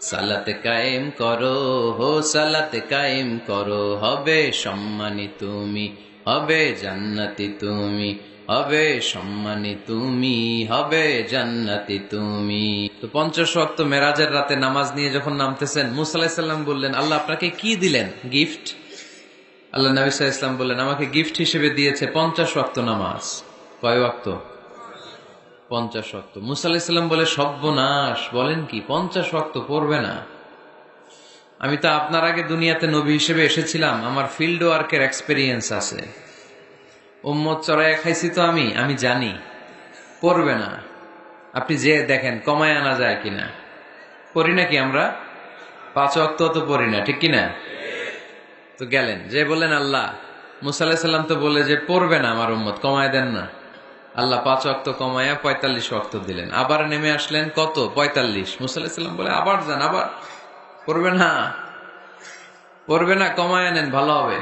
সালাত কায়েম করো, হো সালাত কায়েম করো, হবে সম্মানী তুমি, হবে জান্নাতি তুমি, হবে সম্মানী তুমি, হবে জান্নাতি তুমি। তো 50 ওয়াক্ত মেরাজের রাতে নামাজ নিয়ে যখন নামতেছেন, মুসা আলাইহিস সালাম বললেন, আল্লাহ আপনাকে কি দিলেন গিফট? আল্লাহ নবী সাল্লাল্লাহু আলাইহি ওয়াসাল্লাম বললেন, আমাকে গিফট হিসেবে দিয়েছে 50 ওয়াক্ত নামাজ। কয় ওয়াক্ত? 50 ওয়াক্ত। মুসা আলাইহিস সালাম বলে, সর্বনাশ, বলেন কি 50 ওয়াক্ত পড়বে না? আমি তো আপনার আগে দুনিয়াতে নবী হিসেবে এসেছিলাম, আমার ফিল্ড ওয়ার্কের এক্সপেরিয়েন্স আছে, উম্মত চড়াইয়া খাইছি তো আমি জানি পড়বে না। আপনি যে দেখেন কমায় আনা যায় কিনা। পড়ি নাকি আমরা? 5 ওয়াক্ত তো পড়ি না, ঠিক কিনা? তো গেলেন যে বললেন, আল্লাহ মুসা আলাইহিস সালাম তো বলে যে পড়বে না আমার উম্মত, কমায় দেন না। আল্লাহ 5 ওয়াক্ত কমায়া 45 ওয়াক্ত দিলেন। আবার নেমে আসলেন কত? 45। মুসা আলাইহিস সালাম বলে, আবার যান, আবার পড়বে না, পড়বে না, কমায় নেন, ভালো হবে।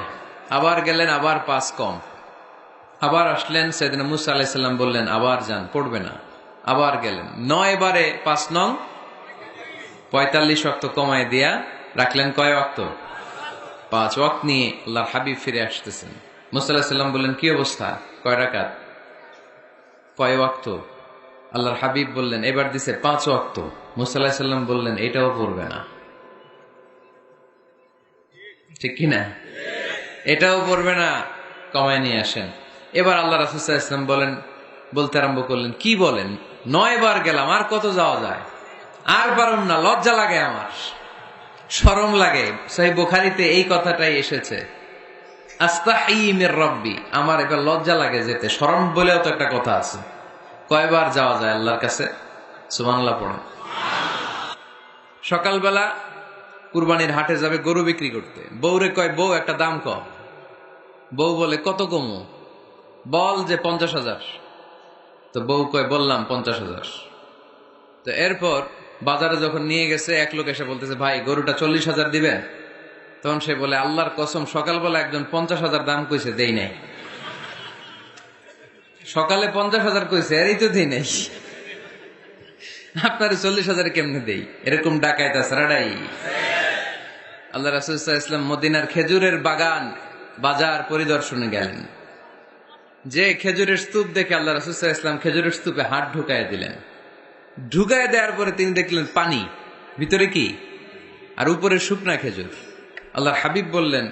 আবার গেলেন, আবার 5 কম। আবার আসলেন, সাইয়েদনা মুসা আলাইহিস সালাম বললেন, আবার যান, পড়বে না। আবার গেলেন, 9 বারে 5 নং 45 ওয়াক্ত কমায় দিয়া রাখলেন কয় ওয়াক্ত? 5 ওয়াক্ত নিয়ে আল্লাহর হাবিব ফিরে আসতেছেন। মুসা আলাইহিস সালাম বললেন, কি অবস্থা, কয় রাকাত, কয় ওয়াক্ত? আল্লাহর হাবিব বললেন, এবার দিছে 5 ওয়াক্ত। মুসা আলাইহিস সালাম বললেন, এটাও পড়বে না, ঠিক কিনা? এটাও পড়বে না, কমায় নিয়ে আসেন। এবার আল্লাহ রাসূল সাল্লাল্লাহু আলাইহি ওয়াসাল্লাম বলতে আরম্ভ করলেন, কি বলেন, 9 বার গেলাম, আর কত যাওয়া যায়? আর পারুম না, লজ্জা লাগে, আমার শরম লাগে। সহিহ বুখারীতে এই কথাটাই এসেছে, আস্তাহি মির রাব্বি, আমার এবার লজ্জা লাগে যেতে। শরম বলেও তো একটা কথা আছে। কয়বার যাওয়া যায় আল্লাহর কাছে? সুবহানাল্লাহ পড়েন। সকালবেলা কুরবানির হাটে যাবে গরু বিক্রি করতে, বউরে কয়, বউ একটা দাম কম। বউ বলে, কত কমু? বল যে 50,000। তো বউ কয়, বললাম 50,000। তো এরপর বাজারে যখন নিয়ে গেছে, এক লোক এসে বলতেছে, ভাই গরুটা 40,000 দিবেন? তখন সে বলে, আল্লাহর কসম, সকালবেলা একজন 50,000 দাম কইছে, দেই নাই। সকালে 50,000 কইছে, এরই তো দেই নাই, আপনার 40,000 কেমনে দেই? এরকম ডাকাইত আছে রাডাই। আল্লাহ রাসূল সাল্লাল্লাহু আলাইহি ওয়াসাল্লাম মদিনার খেজুরের বাগান বাজার পরিদর্শনে গেলেন। যে খেজুরের স্তূপ দেখে আল্লাহ রাসূল সাল্লাল্লাহু আলাইহি ওয়াসাল্লাম খেজুরের স্তূপে হাত ঢুকায় দিলেন। ঢুকায় দেওয়ার পরে তিনি দেখলেন পানি, ভিতরে কি? আর উপরে শুকনা খেজুর। আল্লাহর হাবিব বললেন,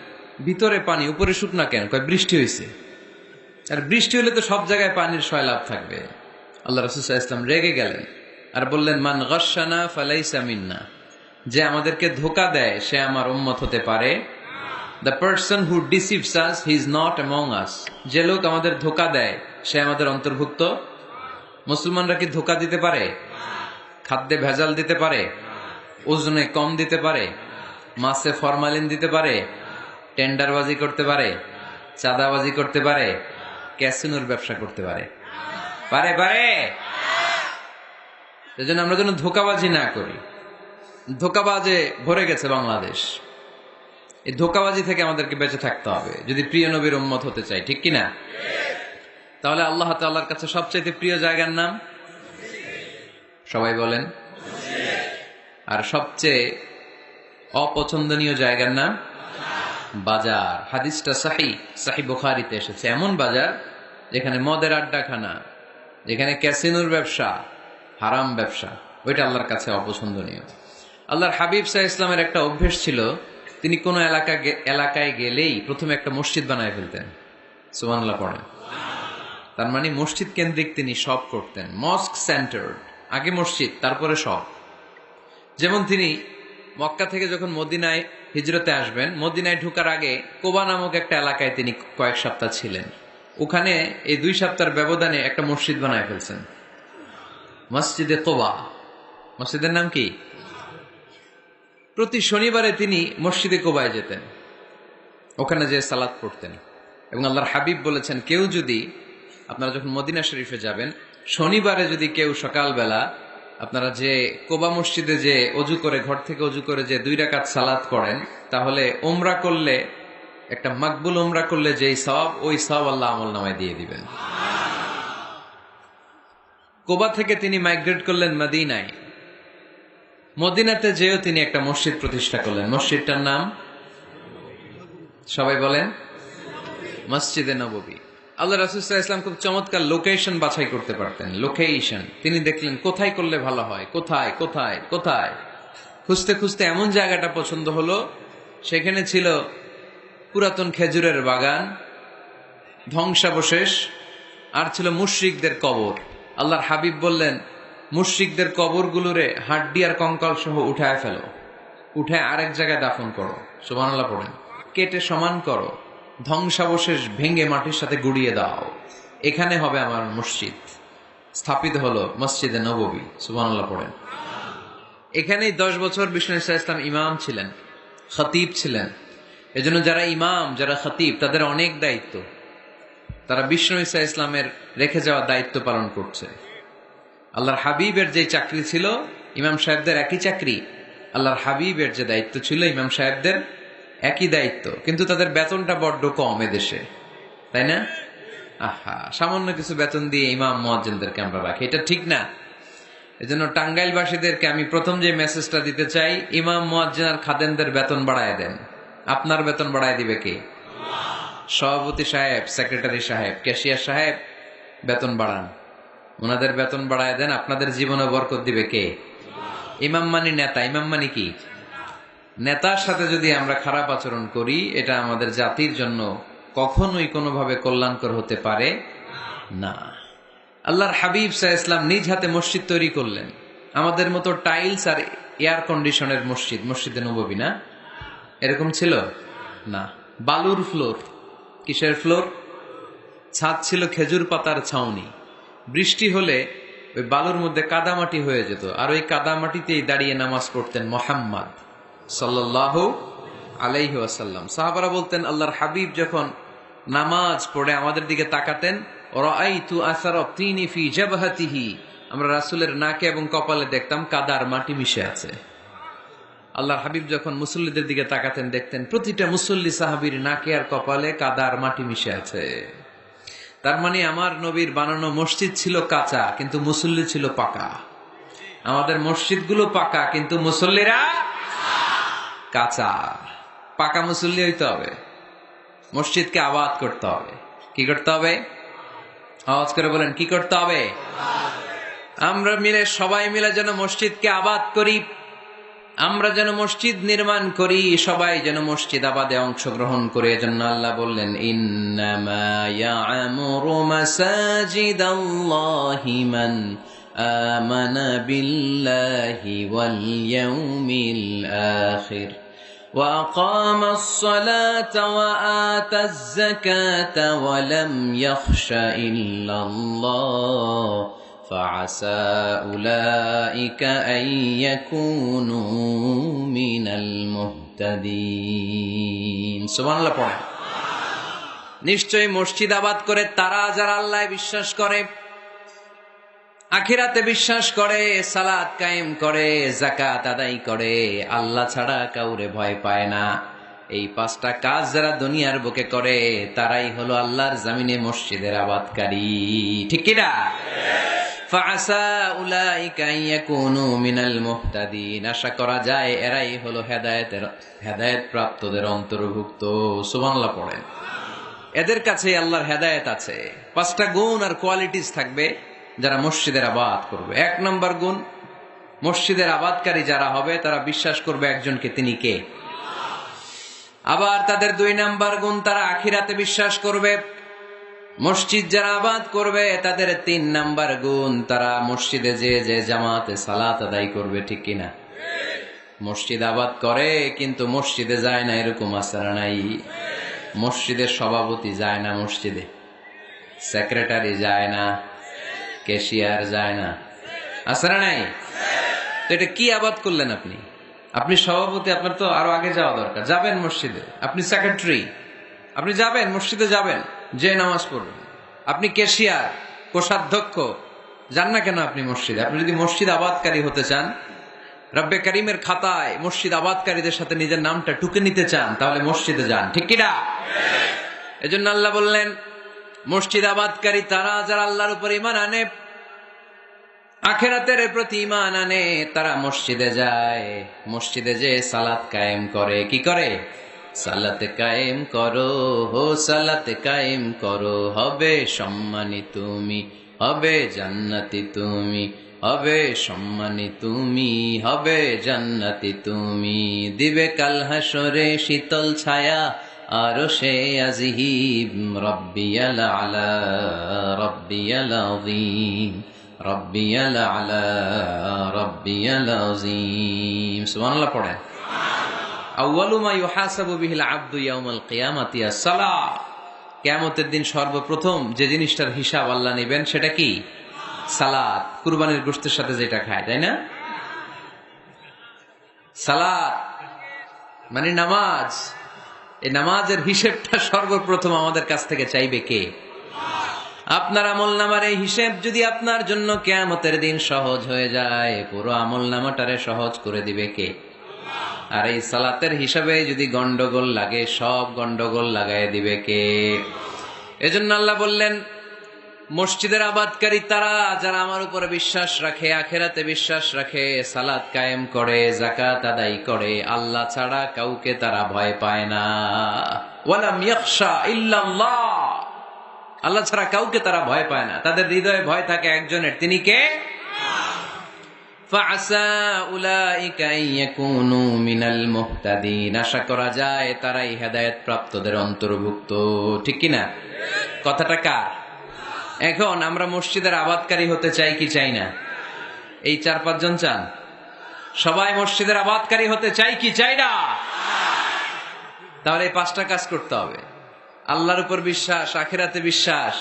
ভিতরে পানি, উপরে শুকনা কেন? কয়, বৃষ্টি হয়েছে। আর বৃষ্টি হলে তো সব জায়গায় পানির সয়লাভ থাকবে। আল্লাহ রাসূল সাল্লাল্লাহু আলাইহি ওয়াসাল্লাম রেগে গেলেন আর বললেন, মান গাশশানা ফালাইসা মিন্না, যে আমাদেরকে ধোঁকা দেয় সে আমার উম্মত হতে পারে। The person who deceives us, he is not among us. যে লোক আমাদের ধোঁকা দেয় সে আমাদের অন্তর্ভুক্ত। মুসলমানরা কি ধোঁকা দিতে পারে? খাদ্যে ভেজাল দিতে পারে? ওজনে কম দিতে পারে? মাছে ফরমালিন দিতে পারে? টেন্ডারবাজি করতে পারে? চাঁদাবাজি করতে পারে? ক্যাসিনোর ব্যবসা করতে পারে? পারে? পারে। এজন্য আমরা যেন ধোঁকাবাজি না করি। ধোঁকাবাজে ভরে গেছে বাংলাদেশ। এই ধোঁকাবাজি থেকে আমাদেরকে বেঁচে থাকতে হবে যদি প্রিয় নবীর উম্মত হতে চাই, ঠিক কিনা? তাহলে আল্লাহ তাআলার কাছে সবচাইতে প্রিয় জায়গার নাম সবাই বলেন। আর সবচেয়ে অপছন্দনীয় জায়গার নাম বাজার। হাদিসটা সহিহ বুখারীতে এসেছে। এমন বাজার যেখানে মদের আড্ডাখানা, যেখানে ক্যাসিনোর ব্যবসা, হারাম ব্যবসা, ওইটা আল্লাহর কাছে অপছন্দনীয়। আল্লাহর হাবিব সাল্লাল্লাহু আলাইহি ওয়াসাল্লামের একটা অভ্যেস ছিল, তিনি কোন এলাকায় গেলেই প্রথমে একটা মসজিদ বানায় ফেলতেন। সুবহানাল্লাহ পড়েন। তার মানে মসজিদ কেন্দ্রিক তিনি সব করতেন। মস্ক সেন্টার্ড, আগে মসজিদ তারপরে সব। যেমন তিনি মক্কা থেকে যখন মদিনায় হিজরতে আসবেন, মদিনায় ঢোকার আগে কোবা নামক একটা এলাকায় তিনি কয়েক সপ্তাহ ছিলেন। ওখানে এই 2 সপ্তাহের ব্যবধানে একটা মসজিদ বানায় ফেলছেন, মসজিদে কোবা। মসজিদের নাম কি? প্রতি শনিবারে তিনি মসজিদে কোবায় যেতেন, ওখানে যে সালাত পড়তেন। এবং আল্লাহর হাবিব বলেছেন, কেউ যদি, আপনারা যখন মদিনা শরীফে যাবেন, শনিবারে যদি কেউ সকালবেলা আপনারা যে কোবা মসজিদে যে অজু করে, ঘর থেকে অজু করে যে 2 রাকাত সালাত পড়েন, তাহলে উমরা করলে, একটা মাকবুল উমরা করলে যেই সওয়াব, ওই সওয়াব আল্লাহ আমলনামায় দিয়ে দিবেন। কোবা থেকে তিনি মাইগ্রেট করলেন মদিনায়। মদিনাতে যেও তিনি একটা মসজিদ প্রতিষ্ঠা করলেন। মসজিদটার নাম সবাই বলেন, মসজিদে নববী। আল্লাহ রাসূল সাল্লাল্লাহু আলাইহি ওয়াসাল্লাম খুব চমৎকার লোকেশন বাছাই করতে পারতেন। লোকেশন তিনি দেখলেন কোথায় করলে ভালো হয়, কোথায় কোথায় কোথায়, খুঁজতে খুঁজতে এমন জায়গাটা পছন্দ হলো, সেখানে ছিল পুরাতন খেজুরের বাগান, ধ্বংসাবশেষ, আর ছিল মুশরিকদের কবর। আল্লাহর হাবিব বললেন, মুশরিকদের কবরগুলোরে হাড্ডি আর কঙ্কাল সহ উঠায় ফেলো, উঠায় আরেক জায়গায় দাফন করো, সুবহানাল্লাহ পড়েন, কেটে সমান করো, ধ্বংসাবশেষ ভেঙে মাটির সাথে গুড়িয়ে দাও, এখানে হবে আমার মসজিদ। স্থাপিত হলো মসজিদে নববী, সুবহানাল্লাহ পড়েন। এখানেই 10 বছর বিষ্ণু ইসলাম ইমাম ছিলেন, খতিব ছিলেন। এজন্য যারা ইমাম, যারা খতিব, তাদের অনেক দায়িত্ব। তারা বিষ্ণু ইসলামের রেখে যাওয়া দায়িত্ব পালন করছে। আল্লাহর হাবিবের যে চাকরি ছিল, ইমাম সাহেবদের একই চাকরি। আল্লাহর হাবিবের যে দায়িত্ব ছিল, ইমাম সাহেবদের একই দায়িত্ব, কিন্তু তাদের বেতনটা বড্ড কম এদেশে, তাই না? আহা, সামান্য কিছু বেতন দিয়ে ইমাম মুয়াজ্জিনদেরকে আমরা রাখি, এটা ঠিক না। এজন্য টাঙ্গাইলবাসীদেরকে আমি প্রথম যে মেসেজটা দিতে চাই, ইমাম মুয়াজ্জিন আর খাদেমদের বেতন বাড়ায় দেন। আপনার বেতন বাড়ায় দিবে কে? সভাপতি সাহেব, সেক্রেটারি সাহেব, ক্যাশিয়ার সাহেব, বেতন বাড়ান, ওনাদের বেতন বাড়ায় দেন। আপনাদের জীবনে বরকত দিবে কে? ইমাম মানি নেতা। ইমাম মানি কি? নেতার সাথে যদি আমরা খারাপ আচরণ করি, এটা আমাদের জাতির জন্য কখনোই কোনোভাবে কল্যাণকর হতে পারে না। আল্লাহর হাবিব সাল্লাল্লাহু আলাইহি ওয়াসাল্লাম নিজ হাতে মসজিদ তৈরি করলেন। আমাদের মতো টাইলস আর এয়ার কন্ডিশনের মসজিদ, মসজিদে নববী না, এরকম ছিল না। বালুর ফ্লোর। কিসের ফ্লোর? ছাদ ছিল খেজুর পাতার ছাউনি। বৃষ্টি হলে ওই বালুর মধ্যে কাদামাটি হয়ে যেত, আর ওই কাদামাটিতেই দাঁড়িয়ে নামাজ পড়তেন মুহাম্মদ সাল্লাল্লাহু আলাইহি ওয়াসাল্লাম। সাহাবারা বলতেন, আল্লাহর হাবিব যখন নামাজ পড়ে আমাদের দিকে তাকাতেন, রাআইতু আসারা তিনি ফি জাবহাতিহি, আমরা রাসূলের নাকে এবং কপালে দেখতাম কাদার মাটি মিশে আছে। আল্লাহর হাবিব যখন মুসল্লিদের দিকে তাকাতেন, দেখতেন প্রতিটা মুসল্লি সাহাবীর নাকে আর কপালে কাদার মাটি মিশে আছে। তার মানে আমার নবীর বানানো মসজিদ ছিল কাঁচা, কিন্তু মুসল্লি ছিল পাকা। আমাদের মসজিদগুলো পাকা, কিন্তু মুসল্লিরা কাঁচা। পাকা মুসল্লি হইতে হবে, মসজিদকে আবাদ করতে হবে। কি করতে হবে? আওয়াজ করে বলেন, কি করতে হবে? আমরা মিলে, সবাই মিলে যেন মসজিদকে আবাদ করি, আমরা যেন মসজিদ নির্মাণ করি, সবাই যেন মসজিদ আবাদে অংশগ্রহণ করে। এজন্য আল্লাহ বললেন, ইন্নামা ইয়া'মুরু মাসাজিদাল্লাহি মান আমানা বিল্লাহি ওয়াল ইয়াউমিল আখির ওয়া আকামাস সালাতা ওয়া আতাজ যাকাতা ওয়া লাম ইয়াখশা ইল্লাল্লাহ فعسى أولئك أن يكونوا من المهتدين سبحان الله পড়েন। নিশ্চয়ই মসজিদ আবাদ করে তারা যারা আল্লাহয় বিশ্বাস করে, আখিরাতে বিশ্বাস করে, সালাত কায়েম করে, যাকাত আদায় করে, আল্লাহ ছাড়া কাউরে ভয় পায় না। এই 5টা কাজ যারা দুনিয়ার বুকে করে, তারাই হলো আল্লাহর জমিনে মসজিদের আবাদকারী। ঠিক কি না? ফাআসা উলাইকা ইয়াকুনু মিনাল মুহতাদিন, আশা করা যায় এরাই হলো হেদায়েত প্রাপ্তদের অন্তর্ভুক্ত। সুবহানাল্লাহ পড়েন। এদের কাছে আল্লাহর হেদায়েত আছে। 5টা গুণ আর কোয়ালিটিস থাকবে যারা মসজিদের আবাদ করবে। 1 নম্বর গুণ, মসজিদের আবাদকারী যারা হবে তারা বিশ্বাস করবে একজনকে, তিনি কে? আবার তাদের 2 নম্বর গুণ, তারা আখিরাতে বিশ্বাস করবে। মসজিদ যারা আবাদ করবে তাদের 3 নাম্বার গুণ, তারা মসজিদে যে জামাতে সালাত আদায় করবে। ঠিক কিনা? মসজিদ আবাদ করে কিন্তু মসজিদে যায় না, এরকম আছে না নাই? মসজিদের সভাপতি যায় না মসজিদে, সেক্রেটারি যায় না, ক্যাশিয়ার যায় না, আছে না নাই? তো এটা কি আবাদ করলেন আপনি? আপনি সভাপতি, আপনার তো আরো আগে যাওয়া দরকার। যাবেন মসজিদে, আপনি সেক্রেটারি, আপনি যাবেন মসজিদে, যাবেন, যে নামাজ পড়বেন। আপনি ক্যাশিয়ার, কোষাধ্যক্ষ, যান না কেন আপনি মসজিদে? আপনি যদি মসজিদ আবাদকারী হতে চান, রব্বে করিমের খাতায় মসজিদ আবাদকারীদের সাথে নিজের নামটা টুকে নিতে চান, তাহলে মসজিদে যান। ঠিক কিনা? এজন্য আল্লাহ বললেন, মসজিদ আবাদকারী তারা যারা আল্লাহর উপর ঈমান আনে, আখিরাতের প্রতি ঈমান আনে, তারা মসজিদে যায়, মসজিদে যে সালাত কায়েম করে। কি করে? সালাত কায়েম করো, হো সালাত কায়েম করো, হবে সম্মানী তুমি, হবে জান্নাতি তুমি, হবে সম্মানী তুমি, হবে জান্নাতি তুমি। দিবে কাল হাসরে শীতল ছায়া, আরো সে আজিহিব, রব্বিয়াল আলা, রব্বিয়াল আযীম, রব্বিয়াল আলা, রব্বিয়াল আযীম। সুবহানাল্লাহ পড়েন। আউয়ালু মা ইউহাসাবু বিহিল আবদু ইয়াউমাল কিয়ামাতি আস-সালাহ। কিয়ামতের দিন সর্বপ্রথম যে জিনিসটার হিসাব আল্লাহ নেবেন সেটা কি? সালাত। কুরবানির গোশতের সাথে যেটা খায়, তাই না? সালাত মানে নামাজ। এই নামাজের হিসেবটা সর্বপ্রথম আমাদের কাছ থেকে চাইবে কে? আপনার আমলনামার এই হিসেব যদি আপনার জন্য কিয়ামতের দিন সহজ হয়ে যায়, পুরো আমলনামাটারে সহজ করে দিবে কে? আর এই সালাতের হিসাবে যদি গন্ডগোল লাগে, সব গন্ডগোল লাগাই দিবে কে? এজন্য আল্লাহ বললেন, মসজিদের আবাদকারী তারা যারা আমার উপরে বিশ্বাস রাখে, আখিরাতে বিশ্বাস রাখে, সালাত কায়েম করে, যাকাত আদায় করে, আল্লাহ ছাড়া কাউকে তারা ভয় পায় না। ওয়ালাম ইয়াখশা ইল্লাল্লাহ, আল্লাহ ছাড়া কাউকে তারা ভয় পায় না। তাদের হৃদয়ে ভয় থাকে একজনের, তিনি কে? ফাআসা উলাইকা ইয়াকুনু মিনাল মুহতাদিন, আশা করা যায় তারাই হেদায়েত প্রাপ্তদের অন্তর্ভুক্ত। ঠিক কি না? কথাটা কার? এখন আমরা মসজিদের আবাদকারী হতে চাই কি চাই না? এই 4-5 জন চান? সবাই মসজিদের আবাদকারী হতে চাই কি চাই না? তাহলে এই 5টা কাজ করতে হবে। আল্লাহর উপর বিশ্বাস, আখিরাতে বিশ্বাস,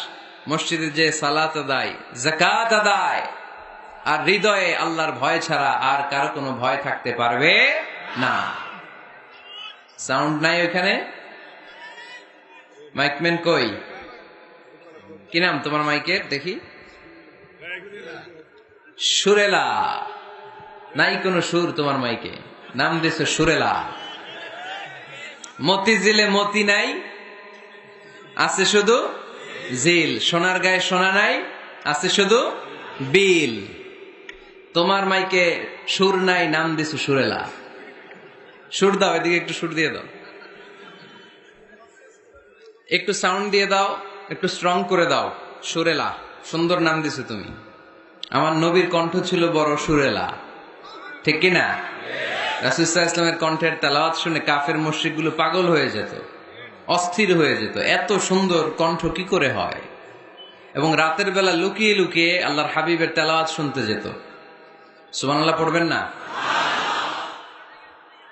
মসজিদে যে সালাত আদায়, যাকাত আদায়, আর হৃদয়ে আল্লাহর ভয় ছাড়া আর কারো কোনো ভয় থাকতে পারবে না। সাউন্ড নাই ওখানে? মাইকম্যান কই? কি নাম তোমার মাইকের? দেখি। সুরেলা। নাই কোনো সুর তোমার মাইকে, নাম দিয়েছো সুরেলা। মতিঝিলে মতি নাই, আছে শুধু জিল। সোনার গায়ে সোনা নাই, আছে শুধু বিল। তোমার মাইকে সুর নাই, নাম দিছো সুরেলা। সুর দাও, এদিকে একটু সুর দিয়ে দাও, একটু সাউন্ড দিয়ে দাও, একটু স্ট্রং করে দাও। সুরেলা, সুন্দর নাম দিছো তুমি। আমার নবীর কণ্ঠ ছিল বড় সুরেলা, ঠিক কিনা? রাসূল সাল্লাল্লাহু আলাইহি ওয়াসাল্লামের কণ্ঠের তেলাওয়াত শুনে কাফের মুশরিকগুলো পাগল হয়ে যেত, অস্থির হয়ে যেত, এত সুন্দর কণ্ঠ কি করে হয়। এবং রাতের বেলা লুকিয়ে লুকিয়ে আল্লাহর হাবিবের তেলাওয়াত শুনতে যেত। সুবহানাল্লাহ পড়বেন না?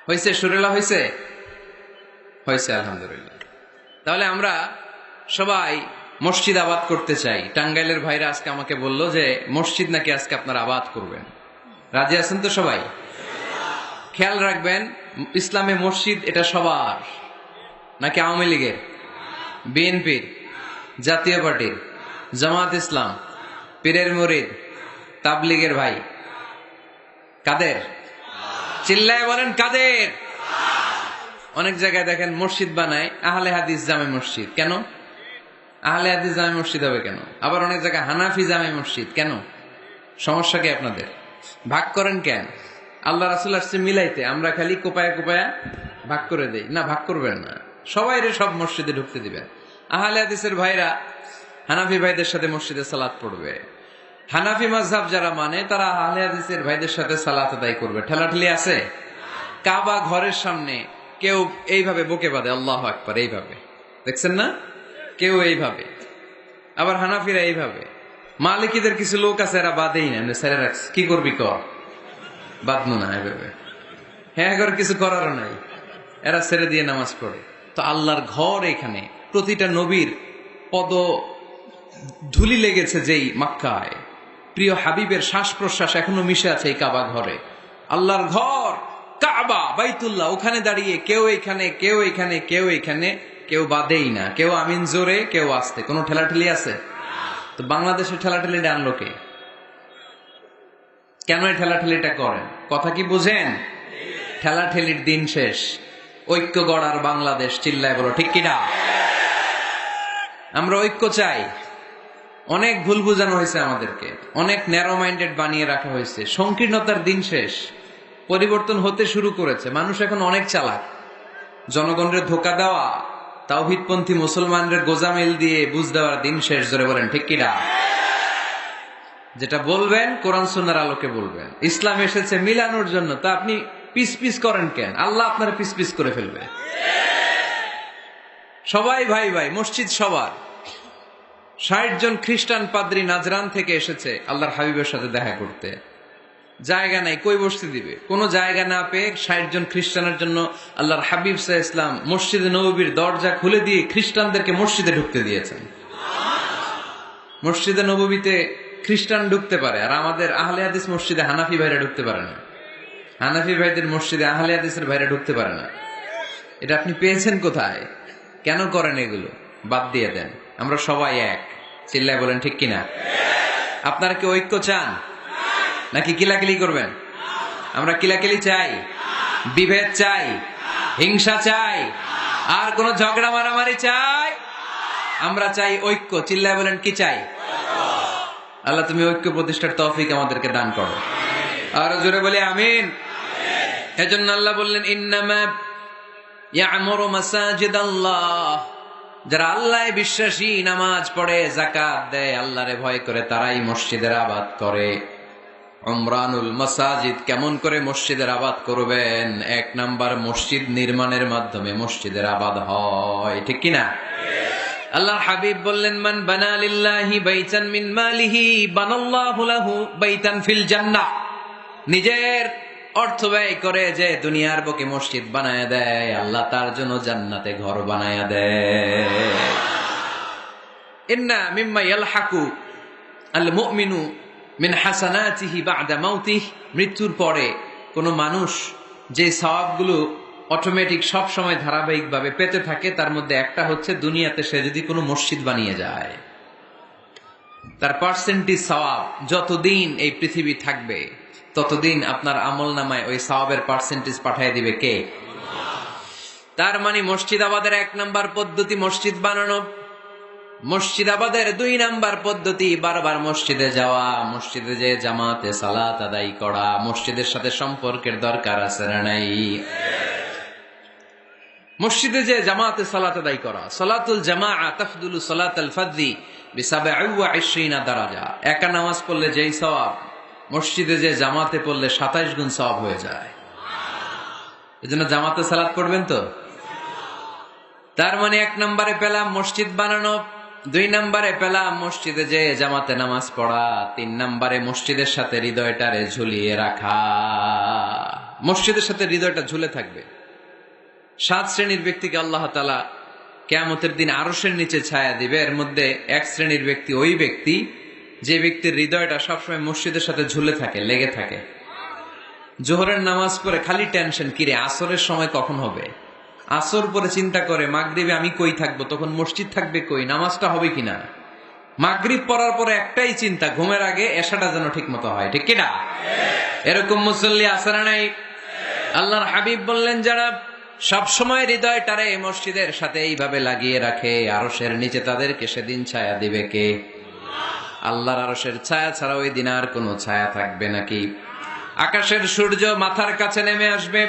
হয়েছে? সুরেলা হয়েছে? হয়েছে, আলহামদুলিল্লাহ। তাহলে আমরা সবাই মসজিদ আবাদ করতে চাই। টাঙ্গাইলের ভাইরা আজকে আমাকে বললো যে মসজিদ নাকি আজকে আপনারা আবাদ করবেন। রাজি আছেন তো সবাই? খেয়াল রাখবেন, ইসলামে মসজিদ এটা সবার নাকি আওয়ামী লীগের, বিএনপির, জাতীয় পার্টির, জামাত ইসলাম, পীরের মুরিদ, তাবলীগের ভাই? কাদের? চিল্লায় বলেন কাদের? অনেক জায়গায় দেখেন মসজিদ বানায় আহলে হাদিস জামে মসজিদ। কেন আহলে হাদিস জামে মসজিদ হবে কেন? আবার অনেক জায়গায় হানাফি জামে মসজিদ। কেন? সমস্যা কি আপনাদের? ভাগ করেন কেন? আল্লাহ রাসূল আসছে মিলাইতে, আমরা খালি কোপায়া কোপায়া ভাগ করে দেই না। ভাগ করবেন না, সবাই সব মসজিদে ঢুকতে দিবেন। আহলে হাদিসের ভাইরা হানাফি ভাইদের সাথে মসজিদে সালাত পড়বে। হানাফি মাযহাব যারা মানে তারা আহলে হাদিসের ভাইদের সাথে সালাত আদায় করবে। ঠেলাঠেলি আছে? কাবা ঘরের সামনে কেউ এইভাবে বুকে বাঁধে, আল্লাহু আকবার, এইভাবে দেখছেন না? কেউ এইভাবে, আবার হানাফিরা এইভাবে। মালিকিদের কিছু লোক আছে এরা বাঁধেই না, এমনি ছেড়ে রাখছে। কি করবি কর, বাঁধনো না এভাবে। হ্যাঁ, ঘর কিছু করারও নাই, এরা ছেড়ে দিয়ে নামাজ পড়ে। তো আল্লাহর ঘর এখানে, প্রতিটা নবীর পদ ধুলি লেগেছে যেই মক্কায়, প্রিয় হাবিবের শ্বাস প্রশ্বাস এখনো মিশে আছে এই কাবা ঘরে। আল্লাহর ঘর কাবা বাইতুল্লাহ, ওখানে দাঁড়িয়ে কেউ এইখানে, কেউ এইখানে, কেউ এইখানে, কেউ বাদেই না। কেউ আমিন জোরে, কেউ আসতে। কোনো ঠেলাঠেলি আছে? তো বাংলাদেশের ঠেলাঠেলিটা আনলো কে? কেন এই ঠেলাঠেলিটা করেন? কথা কি বুঝেন? ঠেলাঠেলির দিন শেষ, ঐক্য গড়ার বাংলাদেশ। চিল্লায় বলো ঠিক কিনা? আমরা ঐক্য চাই, অনেক ভুল বুঝানো হয়েছে আমাদেরকে, অনেক ন্যারো মাইন্ডেড বানিয়ে রাখা হয়েছে। সংকীর্ণতার দিন শেষ, পরিবর্তন হতে শুরু করেছে। মানুষ এখন অনেক চালাক। জনগণের ধোকা দেওয়া, তাওহীদপন্থী মুসলমানদের গোজামিল দিয়ে বুঝ দেওয়ার দিন শেষ। জোরে বলেন ঠিক কিনা? যেটা বলবেন কোরআন সুন্নাহর আলোকে বলবেন। ইসলাম এসেছে মিলানোর জন্য, তা আপনি পিস পিস করেন কেন? আল্লাহ আপনার পিস পিস করে ফেলবে। সবাই ভাই ভাই, মসজিদ সবার। ৬০ জন খ্রিস্টান পাদ্রী নাজরান থেকে এসেছে আল্লাহর হাবিবের সাথে দেখা করতে। জায়গা নাই, কই বসতে দিবে? কোনো জায়গা না পেয়ে ৬০ জন খ্রিস্টানের জন্য আল্লাহর হাবিব সাল্লাল্লাহু আলাইহি ওয়াসাল্লাম মসজিদে নববীর দরজা খুলে দিয়ে খ্রিস্টানদেরকে মসজিদে ঢুকতে দিয়েছেন। মসজিদে নববীতে খ্রিস্টান ঢুকতে পারে, আর আমাদের আহলে হাদিস মসজিদে হানাফি ভাইরা ঢুকতে পারে না। হানাফি ভাইদের মসজিদে আহলে হাদিসের ভাইরা ঢুকতে পারে না। এটা আপনি পেয়েছেন কোথায়? কেন করেন এগুলো? বাদ দিয়ে দেন। আমরা সবাই এক। চিল্লায় বলেন ঠিক কিনা? আপনারা কি ঐক্য চান নাকি কিলাকিলি করবেন? আমরা কিলাকিলি চাই, বিভেদ চাই, হিংসা চাই, আর কোন ঝগড়া মারামারি চাই? আমরা চাই ঐক্য। চিল্লায় বলেন কি চাই? আল্লাহ তুমি ঐক্য প্রতিষ্ঠার তৌফিক আমাদেরকে দান করো। আর জোরে বলি আমিন। এজন্য আল্লাহ বললেন ইন্নামা ইয়ামুরু মাসাজিদাল্লাহ, যারা আল্লাহ বিশ্বাসী, নামাজ পড়ে, যাকাত দেয়, আল্লাহরে ভয় করে, তারাই মসজিদের আবাদ করে। উমরানুল মাসাজিদ, কেমন করে মসজিদের আবাদ করবেন? ১ নাম্বার, মসজিদ নির্মাণের মাধ্যমে মসজিদের আবাদ হয়। ঠিক কিনা? আল্লাহর হাবিব বললেন মান বানা লিল্লাহি বাইতান মিন মালিহি বানাল্লাহু লাহু বাইতান ফিল জান্নাহ। নিজের অর্থ ব্যয় করে যে দুনিয়ার বুকে মসজিদ বানায়া দেয়, আল্লাহ তার জন্য জান্নাতে ঘর বানায়া দেয়। ইন্না মিম্মা ইয়ালহাকু আল মুমিনু মিন হাসানাতিহি বা'দা মাউতিহি, মৃত্যুর পরে কোন মানুষ যে সওয়াবগুলো অটোমেটিক সব সময় ধারাবাহিকভাবে পেতে থাকে, তার মধ্যে একটা হচ্ছে দুনিয়াতে সে যদি কোনো মসজিদ বানিয়ে যায়, তার পার্সেন্টেজ সওয়াব যতদিন এই পৃথিবী থাকবে ততদিন আপনার আমল নামায় ওই সওয়াবের পার্সেন্টেজ পাঠিয়ে দিবে কে? তার মানে মসজিদ আবাদের ১ নাম্বার পদ্ধতি মসজিদ বানানো। মসজিদ আবাদের ২ নাম্বার পদ্ধতি বারবার মসজিদে যাওয়া, মসজিদে যে জামাতে সালাত আদায় করা। মসজিদের সাথে সম্পর্কের দরকার আছে না নাই? মসজিদে যে জামাতে সালাত আদায় করা। সালাতুল জামাআ তাফদুলু সালাতাল ফাযি বি২৭ দারাজা। একা নামাজ পড়লে যেই সওয়াব, মসজিদে যে জামাতে পড়লে ২৭ গুণ সওয়াব হয়ে যায়। এজন্য জামাতে সালাত পড়বেন তো। তার মানে ১ নম্বরে পেলাম মসজিদ বানানো, ২ নম্বরে পেলাম মসজিদে যে জামাতে নামাজ পড়া, ৩ নম্বরে মসজিদের সাথে হৃদয়টারে ঝুলিয়ে রাখা। মসজিদের সাথে হৃদয়টা ঝুলে থাকবে। ৭ শ্রেণীর ব্যক্তিকে আল্লাহ তাআলা কিয়ামতের দিন আরশের নিচে ছায়া দিবে। এর মধ্যে ১ শ্রেণীর ব্যক্তি ওই ব্যক্তি যে ব্যক্তির হৃদয়টা সবসময় মসজিদের সাথে ঝুলে থাকে, লেগে থাকে। জোহরের নামাজ পড়ে খালি টেনশন, কিরে আসরের সময় কখন হবে। আসর পরে চিন্তা করে মাগরিবে আমি কই থাকবো, তখন মসজিদ থাকবে কই, নামাজটা হবে কিনা। মাগরিব পড়ার পরে একটাই চিন্তা, ঘুমের আগে এশাটা যেন ঠিক মতো হয়। ঠিক কিনা? এরকম মুসল্লি আছে না নাই? আল্লাহর হাবিব বললেন যারা সব সময় হৃদয়টারে মসজিদের সাথে এইভাবে লাগিয়ে রাখে, আরশের নিচে তাদেরকে সেদিন ছায়া দিবে কে? আল্লাহর আরশের ছায়া ছাড়া ওই দিন আর কোনো ছায়া থাকবে নাকি? আকাশের সূর্য মাথার কাছে নেমে আসবে,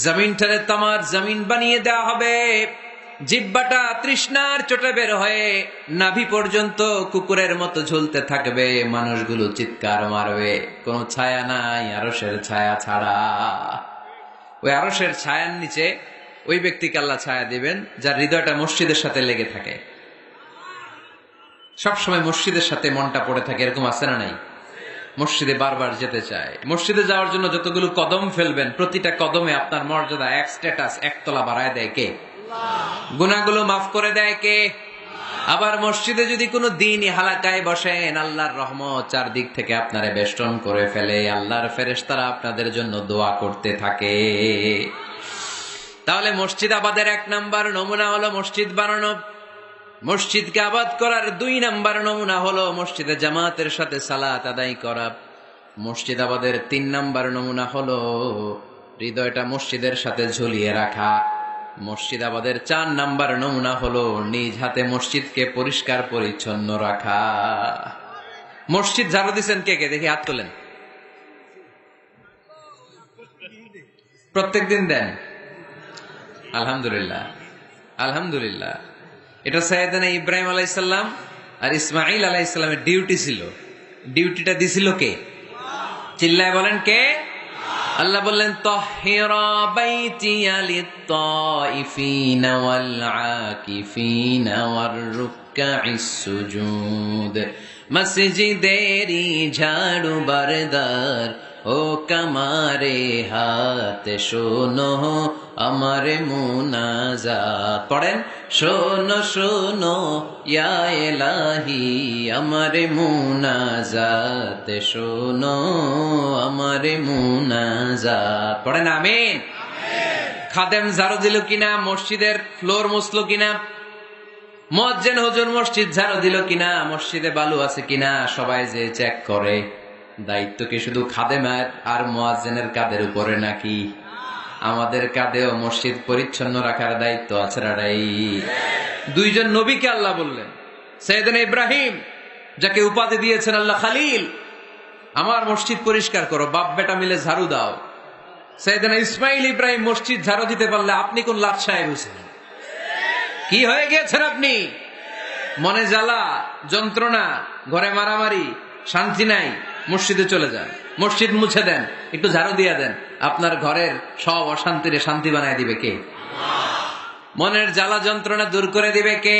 জমিনটারে তামার জমিন বানিয়ে দেওয়া হবে, জিহ্বাটা তৃষ্ণার চোটে বের হয়ে নাভি পর্যন্ত কুকুরের মতো ঝুলতে থাকবে। মানুষগুলো চিৎকার মারবে, কোনো ছায়া নাই আরশের ছায়া ছাড়া। ওই আরশের ছায়ার নিচে ওই ব্যক্তিকে আল্লাহ ছায়া দিবেন যার হৃদয়টা মসজিদের সাথে লেগে থাকে, সবসময় মসজিদের সাথে মনটা পড়ে থাকে। এরকম আছে না নাই? মসজিদে বারবার যেতে চায়। মসজিদে যাওয়ার জন্য যতগুলো কদম ফেলবেন, প্রতিটা কদমে আপনার মর্যাদা ১ স্ট্যাটাস ১ তলা বাড়ায় দেয় কে? গুনাহগুলো মাফ করে দেয় কে? আবার মসজিদে যদি কোনো দিনই হালাকায় বসেন, আল্লাহর রহমত চারদিক থেকে আপনারে বেষ্টন করে ফেলে। আল্লাহর ফেরেশতারা আপনাদের জন্য দোয়া করতে থাকে। তাহলে মসজিদ আবাদের ১ নাম্বার নমুনা হলো মসজিদ বানানো। মসজিদকে আবাদ করার ২ নাম্বার নমুনা হলো মসজিদে জামাতের সাথে সালাত আদায় করা। মসজিদ আবাদের ৩ নাম্বার নমুনা হলো হৃদয়টা মসজিদের সাথে ঝুলিয়ে রাখা। মুর্শিদাবাদের 4 নাম্বার নমুনা হলো নিজ হাতে মসজিদকে পরিষ্কার পরিচ্ছন্ন রাখা। মসজিদ ঝাড়ু দিচ্ছেন কে কে দেখি হাত তোলেন। প্রত্যেকদিন দেন? আলহামদুলিল্লাহ, আলহামদুলিল্লাহ। এটা সাইয়েদনা ইব্রাহিম আলাইহিস সালাম আর ইসমাঈল আলাইহিস সালামের ডিউটি ছিল। ডিউটিটা দিছিল কে? চিল্লায় বলেন কে? আল্লাহ বললেন তাহহিরা বাইতিয়া লিত-তাইফিনা ওয়াল আকিফিনা ওয়ার রুকআইস সুজুদ। মসজিদেরি ঝাড়ু বারদার ও কামারে হাত শোনো আমার মুনাজাত। পড়েন, শোনো শোনো ইয়া ইলাহি আমার মুনাজাত, শোনো আমার মুনাজাত। পড়েন আমিন। খাদেম ঝাড়ু দিল কিনা? মসজিদের ফ্লোর মুছলো কিনা? মুয়াজ্জিন হুজুর মসজিদ ঝাড়ু দিল কিনা? মসজিদে বালু আছে কিনা? সবাই যে চেক করে। দায়িত্ব কি শুধু খাদেমের আর মুয়াজ্জিনের কাঁধের উপরে নাকি আমাদের কাঁধেও মসজিদ পরিচ্ছন্ন রাখার দায়িত্ব আছে না? দুইজন নবীকে আল্লাহ বললেন, সাইয়েদনা ইব্রাহিম যাকে উপাধি দিয়েছেন আল্লাহ খালিল, আমার মসজিদ পরিষ্কার করো, বাপ বেটা মিলে ঝাড়ু দাও। সাইয়েদনা ইসমাইল ইব্রাহিম মসজিদ ঝাড়ু দিতে পারলে আপনি কোন লাট সাহেব হোসেন? কি হয়ে গিয়েছেন আপনি? মনে জ্বালা, যন্ত্রণা, ঘরে মারামারি, শান্তি নাই, মসজিদে চলে যান, মসজিদ মুছে দেন, একটু ঝাড়ু দিয়ে দেন, আপনার ঘরের সব অশান্তিরে শান্তি বানায় দিবে কে? মনের জ্বালা যন্ত্রণা দূর করে দিবে কে?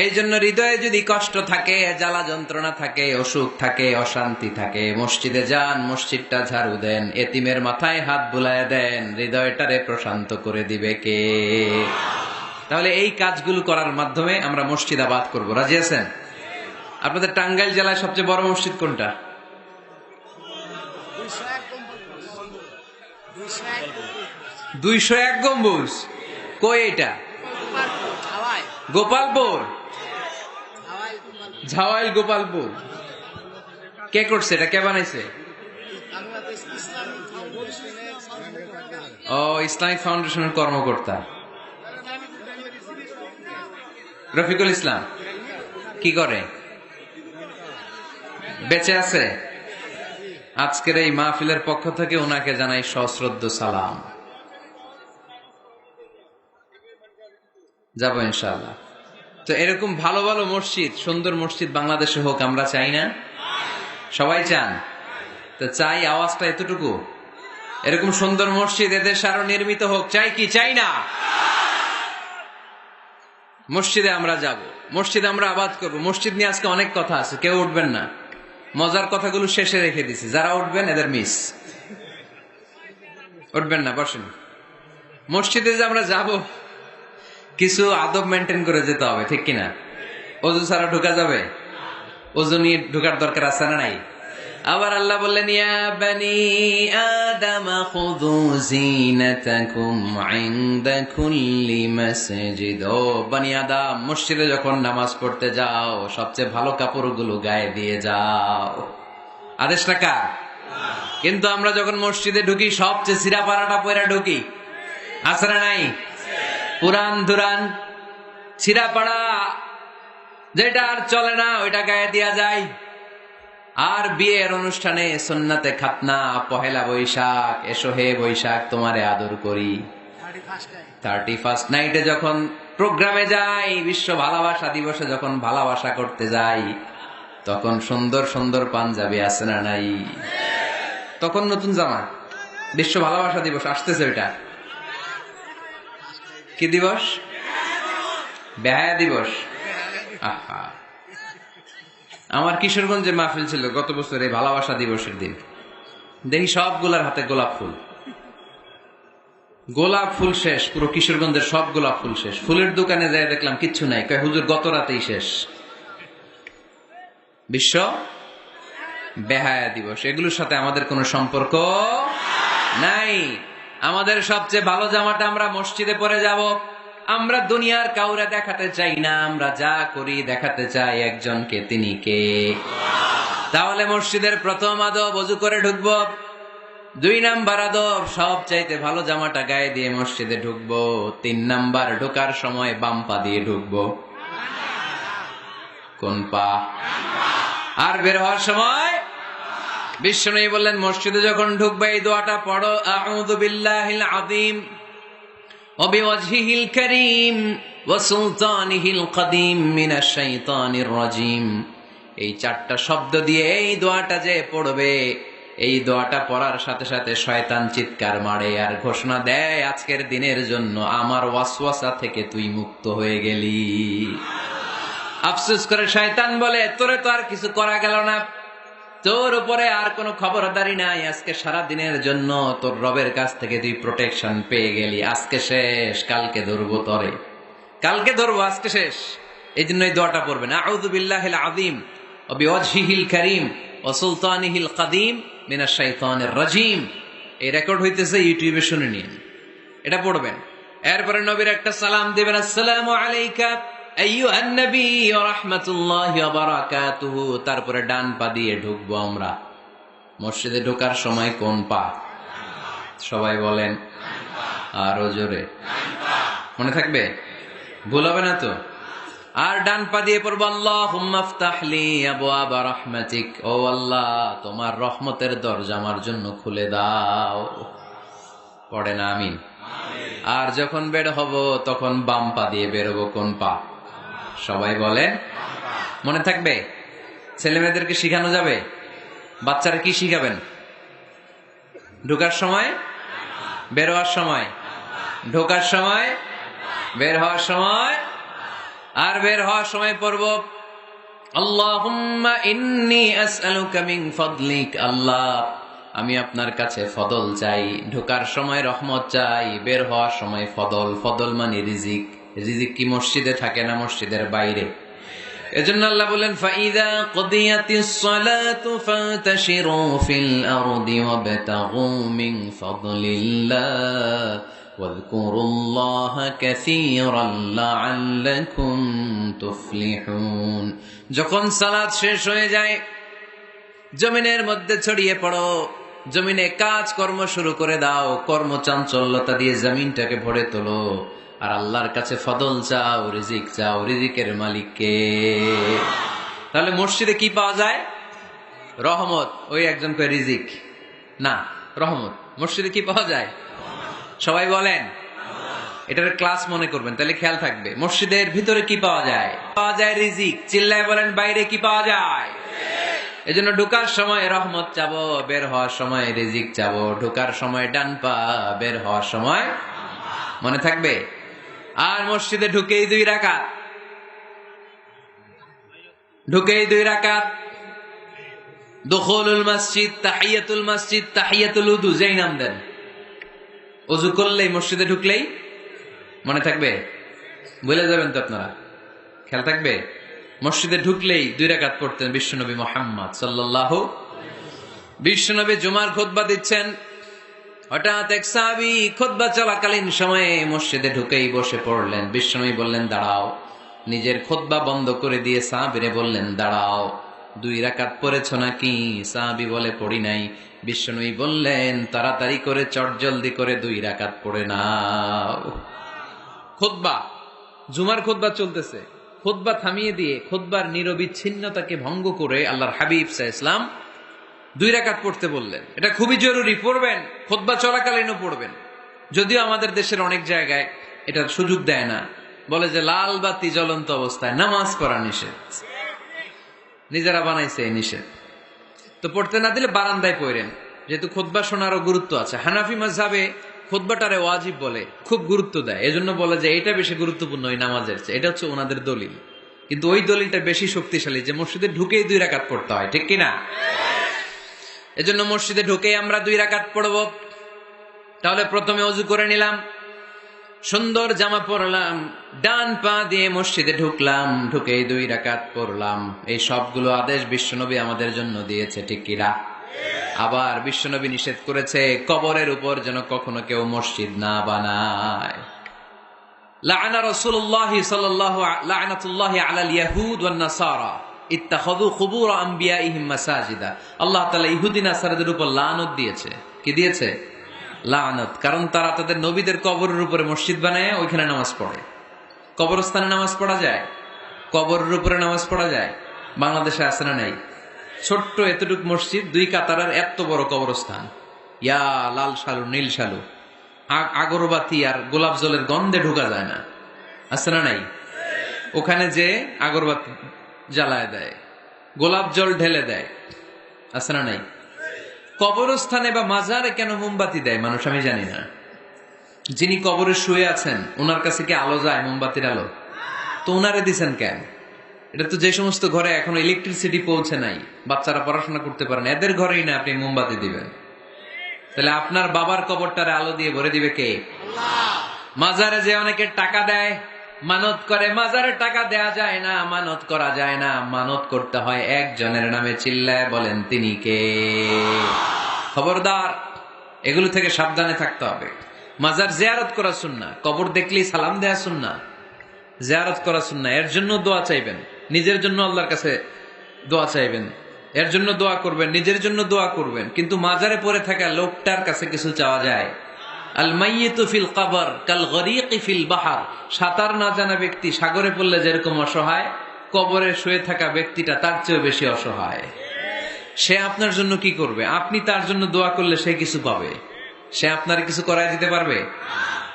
এই জন্য হৃদয়ে যদি কষ্ট থাকে, জ্বালা যন্ত্রণা থাকে, অসুখ থাকে, অশান্তি থাকে, মসজিদে যান, মসজিদটা ঝাড়ু দেন, এতিমের মাথায় হাত বুলায় দেন, হৃদয়টারে প্রশান্ত করে দিবে কে? তাহলে এই কাজগুলো করার মাধ্যমে আমরা মসজিদ আবাদ করব। রাজি আছেন? আপনাদের টাঙ্গাইল জেলায় সবচেয়ে বড় মসজিদ কোনটা? 201 গম্বুজ। কই এটা? গোপালপুর, ঝাওয়াইল গোপালপুর। কে করছে এটা? কে বানাইছে? ও, ইসলামিক ফাউন্ডেশনের কর্মকর্তা রফিকুল ইসলাম। কি করে? বেঁচে আছে? আজকের এই মাহফিলের পক্ষ থেকে ওনাকে জানাই সশ্রদ্ধ সালাম। যাবো ইনশাআল্লাহ। তো এরকম ভালো ভালো মসজিদ, সুন্দর মসজিদ বাংলাদেশে হোক, আমরা চাই না? সবাই চান? তো চাই, আওয়াজটা এতটুকু। এরকম সুন্দর মসজিদ এদেশে আরো নির্মিত হোক, চাই কি চাই না? মসজিদে আমরা যাব, মসজিদে আমরা আবাদ করব। মসজিদ নিয়ে আজকে অনেক কথা আছে, কেউ উঠবেন না, মজার কথাগুলো শেষে রেখে দিছি। যারা উঠবেন এদের মিস। উঠবেন না, বসেন। মসজিদে যে আমরা যাব, কিছু আদব মেনটেন করে যেতে হবে, ঠিক কিনা? ওযু ছাড়া ঢোকা যাবে? ওযু নিয়ে ঢোকার দরকার আছে না নাই? আবার আল্লাহ বললেন, ইয়া বানি আদম খুযু যিনাতাকুম ইনদা কুল্লি মাসজিদ। ও বনি আদম, মসজিদে যখন নামাজ পড়তে যাও সবচেয়ে ভালো কাপড়গুলো গায়ে দিয়ে যাও। আদেশটা কার? কিন্তু আমরা যখন মসজিদে ঢুকি সবচেয়ে ছিঁড়া পাড়াটা পরে ঢুকি, আছে না নাই? পুরান দুরান ছিঁড়া পাড়া, যেটা আর চলে না ওইটা গায়ে দেয়া যায়। আর বিয়ের অনুষ্ঠানে সুন্নাতে খাতনা, পহেলা বৈশাখ, এসো হে বৈশাখ তোমারে আদর করি, 31st নাইটে যখন প্রোগ্রামে যাই, বিশ্ব ভালোবাসা দিবসে যখন ভালোবাসা করতে যাই, তখন সুন্দর সুন্দর পাঞ্জাবি আছে না নাই? তখন নতুন জামা। বিশ্ব ভালোবাসা দিবস আসতেছে, ওইটা কি দিবস? বেহায়া দিবস। আহা, আমার কিশোরগঞ্জে মাহফিল ছিল গত বছর এই ভালোবাসা দিবসের দিন। দেখি সবগুলার হাতে গোলাপ ফুল। গোলাপ ফুল শেষ, পুরো কিশোরগঞ্জের সব গোলাপ ফুল শেষ। ফুলের দোকানে যাই দেখলাম কিচ্ছু নাই, কয় হুজুর গত রাতেই শেষ। বিশ্ব বেহায়া দিবস, এগুলোর সাথে আমাদের কোনো সম্পর্ক নাই। আমাদের সবচেয়ে ভালো জামাটা আমরা মসজিদে পরে যাব। আমরা দুনিয়ার কাউরে দেখাতে চাই না, আমরা যা করি দেখাতে চাই একজনকে, তিনি কে? তাহলে মসজিদের প্রথম আদব, ওযু করে ঢুকবো, 2 নাম্বার আদব, সব চাইতে ভালো জামাটা গায়ে দিয়ে মসজিদে ঢুকবো। 3 নাম্বার, ঢোকার সময় বাম পা দিয়ে ঢুকবো। কোন পা? আর বের হওয়ার সময় বিশ্বনবী বললেন, মসজিদে যখন ঢুকবে এই দোয়াটা পড়ো, আউযু বিল্লাহিল আযীম ওয়া বিওয়াজহিল কারীম ওয়া সুলতানিহিল কাদীম মিনাশ শাইতানির রাজীম। এই 4টা শব্দ দিয়ে এই দোয়াটা যে পড়বে, এই দোয়াটা পড়ার সাথে সাথে শয়তান চিৎকার মারে আর ঘোষণা দেয়, আজকের দিনের জন্য আমার ওয়াসওয়াসা থেকে তুই মুক্ত হয়ে গেলি। আফসোস করে শয়তান বলে, তোরে তো আর কিছু করা গেল না, তোর উপরে আর কোনো খবরদারি নাই, আজকে সারা দিনের জন্য তোর রবের কাছ থেকে তুই প্রোটেকশন পেয়ে গেলি। আজকে শেষ, কালকে ধরবো তরে, কালকে ধরবো, আজকে শেষ। এই জন্য এই দোয়াটা পড়বেন, আউযু বিল্লাহিল আযীম ওয়া বিওয়াজহিল কারীম ওয়া সুলতানিহিল কাদীম মিনাশ শাইতানির রাজীম। এই রেকর্ড হইতেছে, ইউটিউবে শুনে নিন, এটা পড়বেন। এরপরে নবীর একটা সালাম দিবেন, আসসালামু আলাইকা আইয়ুহান নবী ওয়া রাহমাতুল্লাহি ওয়া বারাকাতুহু। তারপরে ডান পা দিয়ে ঢুকবো আমরা। মসজিদে ঢোকার সময় কোন পা? সবাই বলেন আরো জোরে, মনে থাকবে, ভুল হবে না তো? আর ডান পা দিয়ে পড়বো, আল্লাহুম্মা আফতাহ লি আবওয়াবা রাহমাতিক, ও আল্লাহ তোমার রহমতের দরজা আমার জন্য খুলে দাও। পড়ে না আমিন? আর যখন বের হব তখন বাম পা দিয়ে বেরোবো। কোন পা? সবাই বলেন, মনে থাকবে? ছেলে মেয়েদেরকে শিখানো যাবে? বাচ্চারা কি শিখাবেন? ঢোকার সময়, বের হওয়ার সময়, ঢোকার সময়, বের হওয়ার সময়। আর বের হওয়ার সময় পড়ব, আল্লাহুম্মা ইন্নী আসআলুকা মিন ফাদলিক, আল্লাহ আমি আপনার কাছে ফদল চাই। ঢোকার সময় রহমত চাই, বের হওয়ার সময় ফদল। ফদল মানে রিজিক। রিজিক কি মসজিদে থাকে না মসজিদের বাইরে? এজন্য আল্লাহ বলেন, ফাইদা কুদিয়াতিস সালাতু ফান্তাশিরু ফিল আরদি ওয়াবতাগু মিন ফাদলিল্লাহ ওয়াযকুরুল্লাহা কাসীরান লাআল্লাকুম তুফলিহুন। যখন সালাত শেষ হয়ে যায়, জমিনের মধ্যে ছড়িয়ে পড়ো, জমিনে কাজ কর্ম শুরু করে দাও, কর্মচাঞ্চল্যতা দিয়ে জমিনটাকে ভরে তোলো, আর আল্লাহর কাছে ফদল চাও, রিজিক চাও। রিজিকের মালিক কে? তাহলে মসজিদে কি পাওয়া যায়? রহমত। ওই একজন কয় রিজিক, না রহমত। মসজিদে কি পাওয়া যায়? সবাই বলেন, এটার ক্লাস মনে করবেন, তাহলে খেয়াল থাকবে। মসজিদের ভিতরে কি পাওয়া যায়? পাওয়া যায় রিজিক। চিল্লায় বলেন, বাইরে কি পাওয়া যায়? এজন্য ঢোকার সময় রহমত চাবো, বের হওয়ার সময় রিজিক চাবো। ঢোকার সময় ডান পা, বের হওয়ার সময়, মনে থাকবে? আর মসজিদে ঢুকেই 2 রাকাত, ঢুকেই 2 রাকাত। দুখুলুল মসজিদ, তাহিয়াতুল মসজিদ, তাহিয়াতুল উযু, যেই নাম দেন। ওযু করলেই, মসজিদে ঢুকলেই, মনে থাকবে? ভুলে যাবেন তো আপনারা, খেয়াল থাকবে। মসজিদে ঢুকলেই 2 রাকাত পড়তেন বিশ্বনবী মুহাম্মদ সাল্লাল্লাহু। বিশ্বনবী জুমার খুতবা দিচ্ছেন, হঠাৎ এক সাহাবী খুতবা চলাকালীন সময়ে মসজিদে ঢুকেই বসে পড়লেন। বিশ্বনবী বললেন, দাঁড়াও। নিজের খুতবা বন্ধ করে দিয়ে সাহাবীরে বললেন, দাঁড়াও, 2 রাকাত পড়েছো নাকি? সাহাবী বলে, পড়ি নাই। বিশ্বনবী বললেন, তাড়াতাড়ি করে চটজলদি করে 2 রাকাত পড়ে নাও। খুতবা, জুমার খুতবা চলতেছে, খুতবা থামিয়ে দিয়ে খুতবার নিরবিচ্ছিন্নতাকে ভঙ্গ করে আল্লাহর হাবিব সাল্লাল্লাহু আলাইহি ওয়াসাল্লাম 2 রাকাত পড়তে বললেন। এটা খুবই জরুরি, পড়বেন, খুতবা চলাকালীনও পড়বেন। যদিও আমাদের দেশের অনেক জায়গায় এটার সুযোগ দেয় না, বলে যে লাল বাতি জ্বলন্ত অবস্থায় নামাজ পড়া নিষেধ, নিজেরা বানাইছে এই নিষেধ। তো পড়তে না দিলে বারান্দায় পড়েন, যেহেতু খুতবা শোনারও গুরুত্ব আছে। হানাফি মাযহাবে খুতবাটারে ওয়াজিব বলে, খুব গুরুত্ব দেয়। এজন্য বলে যে এটা বেশি গুরুত্বপূর্ণ ওই নামাজের চেয়ে। এটা হচ্ছে ওনাদের দলিল, কিন্তু ওই দলিলটা বেশি শক্তিশালী যে মসজিদে ঢুকেই 2 রাকাত পড়তে হয়, ঠিক কিনা? এজন্য মসজিদে ঢুকেই আমরা 2 রাকাত পড়ব। তাহলে প্রথমে ওযু করে নিলাম, সুন্দর জামা পরলাম, ডান পা দিয়ে মসজিদে ঢুকলাম, ঢুকেই 2 রাকাত পড়লাম। এই সবগুলো আদেশ বিশ্বনবী আমাদের জন্য দিয়েছে, ঠিক কিনা? আবার বিশ্বনবী নিষেধ করেছে কবরের উপর যেন কখনো কেউ মসজিদ না বানায়। লাআনা রাসূলুল্লাহি সাল্লাল্লাহু লাআনাতুল্লাহি আলাল ইয়াহুদ ওয়ান নাসারা ইত্তাখাযু কুবুর আম্বিয়াইহিম মাসাজিদা। আল্লাহ তাআলা ইহুদি নাসারাদের উপর লানত দিয়েছে কি দিয়েছে? লানত। কারণ তারা তাদের নবীদের কবরের উপরে মসজিদ বানায় ওইখানে নামাজ পড়ে। কবরস্থানে নামাজ পড়া যায়? কবরের উপরে নামাজ পড়া যায়? বাংলাদেশে আছে না নাই? ছোট্ট এতটুক মসজিদ, 2 কাতারের এত বড় কবরস্থান, ইয়া লাল শালু নীল শালু, আগরবাতি আর গোলাপ জলের গন্ধে ঢোকা যায় না, আছে না নাই? ওখানে যে আগরবাতি জ্বালায় দেয়, গোলাপ জল ঢেলে দেয়, আছে না নাই? কবরস্থানে বা মাজারে কেন মোমবাতি দেয় মানুষ আমি জানি না। যিনি কবরে শুয়ে আছেন ওনার কাছে কি আলো যায়? মোমবাতির আলো তো ওনারে দিছেন কেন? এটা তো যে সমস্ত ঘরে এখনো ইলেকট্রিসিটি পৌঁছে নাই, বাচ্চারা পড়াশোনা করতে পারেন, এদের ঘরেই না আপনি মোমবাতি দিবেন? তাহলে আপনার বাবার কবরটারে আলো দিয়ে ভরে দিবে কে? মাজারে যে অনেকে টাকা দেয়, মানত করে, মাজারে টাকা দেয়া যায় না, মানত করা যায় না, মানত করতে হয় একজনের নামে। চিল্লায় বলেন তিনি কে? খবরদার, এগুলো থেকে সাবধানে থাকতে হবে। মাজার জিয়ারত করা সুন্নাহ, কবর দেখলেই সালাম দেয়া সুন্নাহ, জিয়ারত করা সুন্নাহ। এর জন্য দোয়া চাইবেন, নিজের জন্য আল্লাহর কাছে দোয়া চাইবেন, এর জন্য দোয়া করবেন, নিজের জন্য দোয়া করবেন। কিন্তু মাজারে পড়ে থাকা লোকটার কাছে কিছু চাওয়া যায়? আল মাইয়িতু ফিল কবর কাল গরীকি ফিল বাহর। সাঁতার না জানা ব্যক্তি সাগরে পড়লে যেরকম অসহায়, কবরে শুয়ে থাকা ব্যক্তিটা তার চেয়েও বেশি অসহায়। সে আপনার জন্য কি করবে? আপনি তার জন্য দোয়া করলে সে কিছু পাবে। সে আপনার কিছু করায় দিতে পারবে?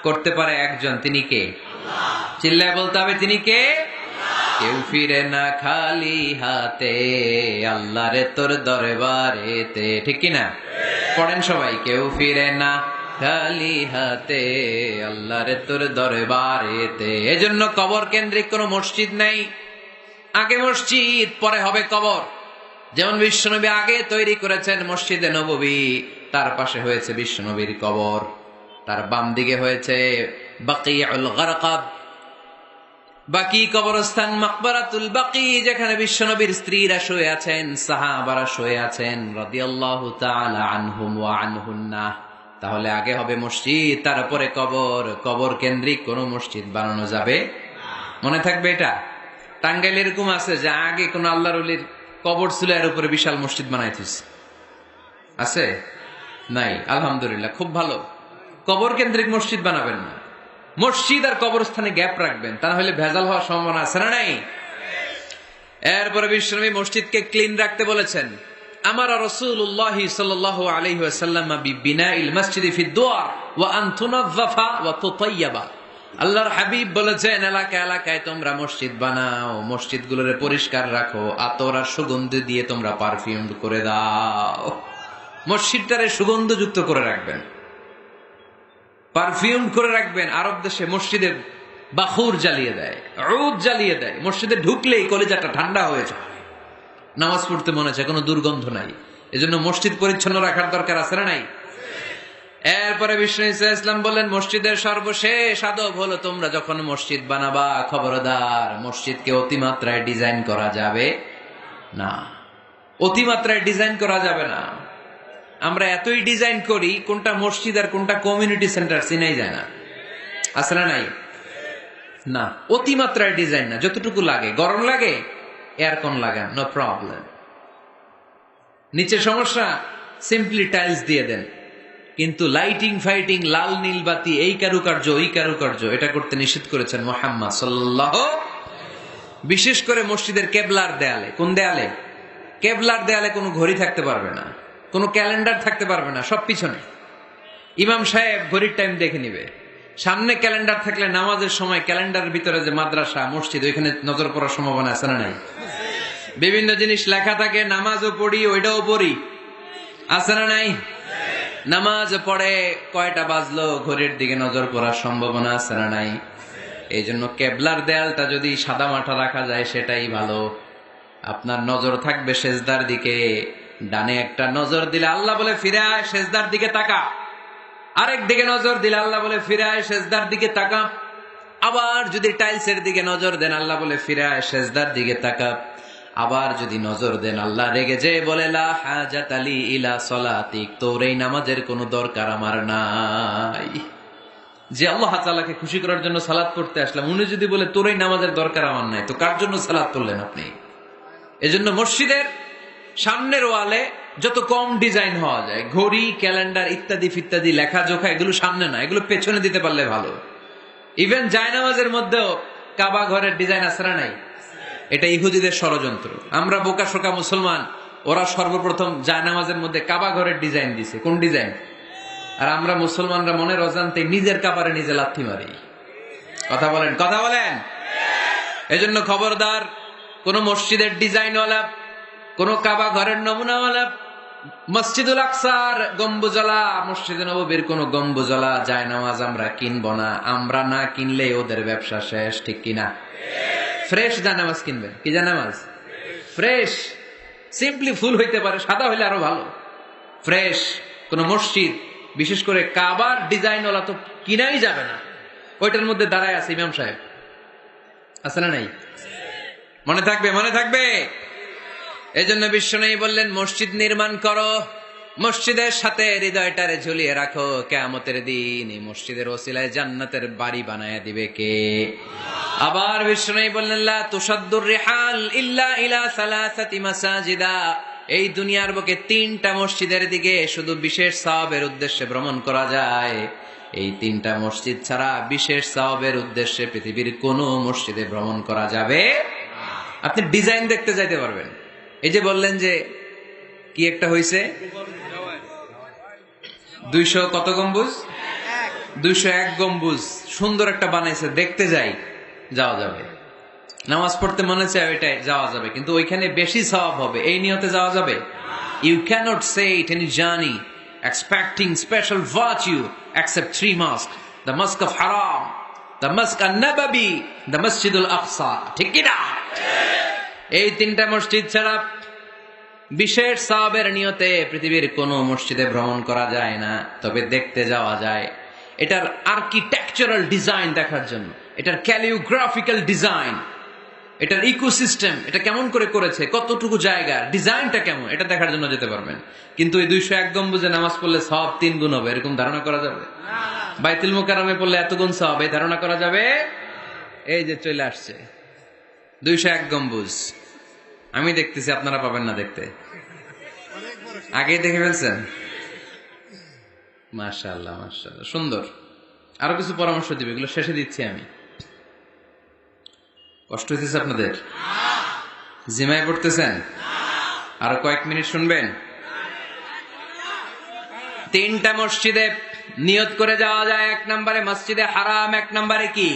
করতে পারে একজন, তিনি কে? চিল্লায় বলতে হবে তিনি কে? কেউ ফিরে না খালি হাতে, আল্লাহ রে তোর দরবারেতে। ঠিক কিনা? পড়েন সবাই, কেউ ফিরে না খালি হাতে, আল্লাহ রে তোর দরবারেতে। এজন্য কবর কেন্দ্রিক কোন মসজিদ নেই। আগে মসজিদ, পরে হবে কবর। যেমন বিশ্বনবী আগে তৈরি করেছেন মসজিদে নববী, তার পাশে হয়েছে বিশ্বনবীর কবর, তার বাম দিকে হয়েছে বাকিউল গারকাদ, বাকি কবরস্থান, মাকবারাতুল বাকি, যেখানে বিশ্বনবীর স্ত্রীরা শুয়ে আছেন, সাহাবারা শুয়ে আছেন রাদিয়াল্লাহু তাআলা আনহুম ওয়া আনহুন্নাহ। তাহলে আগে হবে মসজিদ, তারপরে কবর। কবর কেন্দ্রিক কোন মসজিদ বানানো যাবে? মনে থাকবে এটা। টাঙ্গাইল এরকম আছে যে আগে কোন আল্লাহর ওলির কবর ছিল, এর উপরে বিশাল মসজিদ বানাইতেছে, আছে? নাই। আলহামদুলিল্লাহ, খুব ভালো। কবর কেন্দ্রিক মসজিদ বানাবেন না, মসজিদ আর কবরস্থানে গ্যাপ রাখবেন, তা না হলে ভেজাল হওয়ার সম্ভাবনা আছে না নাই? এরপরে বিশ্বনবী মসজিদকে ক্লিন রাখতে বলেছেন। আমার রাসূলুল্লাহ সাল্লাল্লাহু আলাইহি ওয়াসাল্লাম বিবিনাইল মসজিদি ফি দুআর ওয়া আন তুনাযযাফা ওয়া তুতায়্যাবা। আল্লাহর হাবিব বলেছেন, এলাকা এলাকায় তোমরা মসজিদ বানাও, মসজিদগুলোরে পরিষ্কার রাখো, আতর আর সুগন্ধ দিয়ে তোমরা পারফিউম করে দাও। মসজিদটারে সুগন্ধযুক্ত করে রাখবেন, পারফিউম করে রাখবেন। আরব দেশে মসজিদে বাখুর জ্বালিয়ে দেয়, উদ জ্বালিয়ে দেয়, মসজিদে ঢুকলেই কলিজাটা ঠান্ডা হয়ে যায়, নামাজ পড়তে মনে চায়, কোনো দুর্গন্ধ নাই। এজন্য মসজিদ পরিচ্ছন্ন রাখার দরকার আছে না নাই? এরপরে বিষ্ণু ইসলাম বললেন, মসজিদের সর্বশেষ আদব হলো তোমরা যখন মসজিদ বানাবা, খবরদার মসজিদকে অতিমাত্রায় ডিজাইন করা যাবে না। অতিমাত্রায় ডিজাইন করা যাবে না। আমরা এতই ডিজাইন করি, কোনটা মসজিদ আর কোনটা কমিউনিটি সেন্টার চিনাই যায় না, আছে না নাই? না, অতিমাত্রায় ডিজাইন না, যতটুকু লাগে। গরম লাগে, এয়ারকন লাগান, নো প্রবলেম। নিচে সমস্যা, সিম্পলি টাইলস দিয়ে দেন। কিন্তু লাইটিং ফাইটিং, লাল নীল বাতি, এই কারুকার্য ওই কারুকার্য, এটা করতে নিষেধ করেছেন মুহাম্মদ সাল্লাল্লাহু। বিশেষ করে মসজিদের কেবলার দেয়ালে। কোন দেয়ালে? কেবলার দেয়ালে কোনো ঘড়ি থাকতে পারবে না, কোনো ক্যালেন্ডার থাকতে পারবে না, সব পিছনে। ইমাম সাহেব ঘড়ির টাইম দেখে নিবে। সামনে ক্যালেন্ডার থাকলে নামাজের সময় ক্যালেন্ডারের ভিতরে যে মাদ্রাসা মসজিদ, ওইখানে নজর পড়ার সম্ভাবনা আছে না নাই? বিভিন্ন জিনিস লেখা থাকে, নামাজও পড়ি, ওইটাও পড়ি, আছে না নাই? নামাজ পড়ে কয়টা বাজলো, ঘড়ির দিকে নজর পড়ার সম্ভাবনা আছে না নাই? এই জন্য কেবলার দেয়ালটা যদি সাদা মাঠা রাখা যায় সেটাই ভালো। আপনার নজর থাকবে সেজদার দিকে। ডানে একটা নজর দিলে আল্লাহ বলে ফিরে আয়, সেজদার দিকে তাকা। আরেক দিকে নজর দিলে আল্লাহ বলে ফিরে আয়, সেজদার দিকে তাকা। আবার যদি টাইলসের দিকে নজর দেন, আল্লাহ বলে ফিরে আয়, সেজদার দিকে তাকা। আবার যদি নজর দেন, আল্লাহ রেগে যে বলে লা হাজাত আলী ইলা সলাতিক, তোর এই নামাজের কোনো দরকার আমার নাই। যে আল্লাহ তাআলাকে খুশি করার জন্য সালাত পড়তে আসলাম, উনি যদি বলে তোর এই নামাজের দরকার আমার নাই, তো কার জন্য সালাত পড়লেন আপনি? এজন্য মসজিদের সামনের ওয়ালে যত কম ডিজাইন হওয়া যায়, ঘড়ি, ক্যালেন্ডার ইত্যাদি ফিত্যাদি, লেখাজোখা, এগুলো সামনে না, এগুলো পেছনে দিতে পারলে ভালো। ইভেন জায়নামাজের মধ্যেও কাবা ঘরের ডিজাইন আছে না নাই? এটা ইহুদিদের ষড়যন্ত্র। আমরা বোকা শোকা মুসলমান, ওরা সর্বপ্রথম জায়নামাজের মধ্যে কাবা ঘরের ডিজাইন দিছে। কোন ডিজাইন? আর আমরা মুসলমানরা মনের অজান্তে নিজের কাবারে নিজে লাথি মারি। কথা বলেন, কথা বলেন। এজন্য খবরদার, কোন মসজিদের ডিজাইনওয়ালা, কোন কাবা ঘরের নমুনাওয়ালা, মসজিদুল আকসার গম্বুজলা, মসজিদে নববীর কোন গম্বুজলা জায়নামাজ আমরা কিনবো না। আমরা না কিনলে ওদের ব্যবসা শেষ, ঠিক কিনা? ফ্রেশ জায়নামাজ কিনবেন। কি জায়নামাজ? ফ্রেশ। সিম্পলি ফুল হইতে পারে, সাদা হইলে আরো ভালো। ফ্রেশ কোন মসজিদ, বিশেষ করে কাবার ডিজাইনওয়ালা তো কিনাই যাবে না। ওইটার মধ্যে দাঁড়ায় আছে ইমাম সাহেব, আছে না নাই? মনে থাকবে, মনে থাকবে। এই জন্য বিশ্বনবী বললেন, মসজিদ নির্মাণ করো, মসজিদের সাথে হৃদয়টারে ঝুলিয়ে রাখো। কিয়ামতের দিন এই মসজিদের ওসিলায় জান্নাতের বাড়ি বানায় দিবে কে? আবার বিশ্বনবী বললেন, লা তুসাদ্দুর রিহাল ইল্লা ইলা সালাসাতি মাসাজিদা। এই দুনিয়ার বুকে 3টা মসজিদের দিকে শুধু বিশেষ সওয়াবের উদ্দেশ্যে ভ্রমণ করা যায়। এই 3টা মসজিদ ছাড়া বিশেষ সওয়াবের উদ্দেশ্যে পৃথিবীর কোন মসজিদে ভ্রমণ করা যাবে। আপনি ডিজাইন দেখতে যাইতে পারবেন। এই যে বললেন যে কি একটা হইছে, 200 কত গম্বুজ? 201 গম্বুজ সুন্দর একটা বানাইছে, দেখতে যাই, যাওয়া যাবে। নামাজ পড়তে মনে চায় ওইটাই যাওয়া যাবে, কিন্তু ওইখানে বেশি সওয়াব হবে, এই নিয়তে যাওয়া যাবে? You cannot say it any journey expecting special virtue except 3 mosques, the mosque of Haram, the mosque an-Nabawi, the Masjid al-Aqsa। ঠিক কি না? এই 3টা মসজিদ ছাড়া বিশেষ সওয়াবের নিয়তে পৃথিবীর কোন মসজিদে ভ্রমণ করা যায় না, তবে দেখতে যাওয়া যায়। এটার আর্কিটেকচারাল ডিজাইন দেখার জন্য, এটার ক্যালিওগ্রাফিক্যাল ডিজাইন, এটার ইকোসিস্টেম, এটা কেমন করে করেছে, কতটুকু জায়গা, ডিজাইনটা কেমন, এটা দেখার জন্য যেতে পারবেন। কিন্তু এই 201 গম্বুজে নামাজ পড়লে সওয়াব 3 গুণ হবে, এরকম ধারণা করা যাবে? বাইতুল মুকাররমে পড়লে এত গুণ সওয়াব, এই ধারণা করা যাবে? এই যে চলে আসছে 201 গম্বুজ। আমি দেখতেছি, আপনারা পাবেন না দেখতে। আগেই দেখে ফেলছেন? মাশাআল্লাহ, মাশাআল্লাহ, সুন্দর। আরো কিছু পরামর্শ দিবে, এগুলো শেষে দিচ্ছি আমি। কষ্ট হইতেছে আপনাদের? জিমায় পড়তেছেন? আরো কয়েক মিনিট শুনবেন। 3টা মসজিদে নিয়ত করে যাওয়া যায়। 1 নম্বরে মসজিদে হারাম, 1 নম্বরে কি?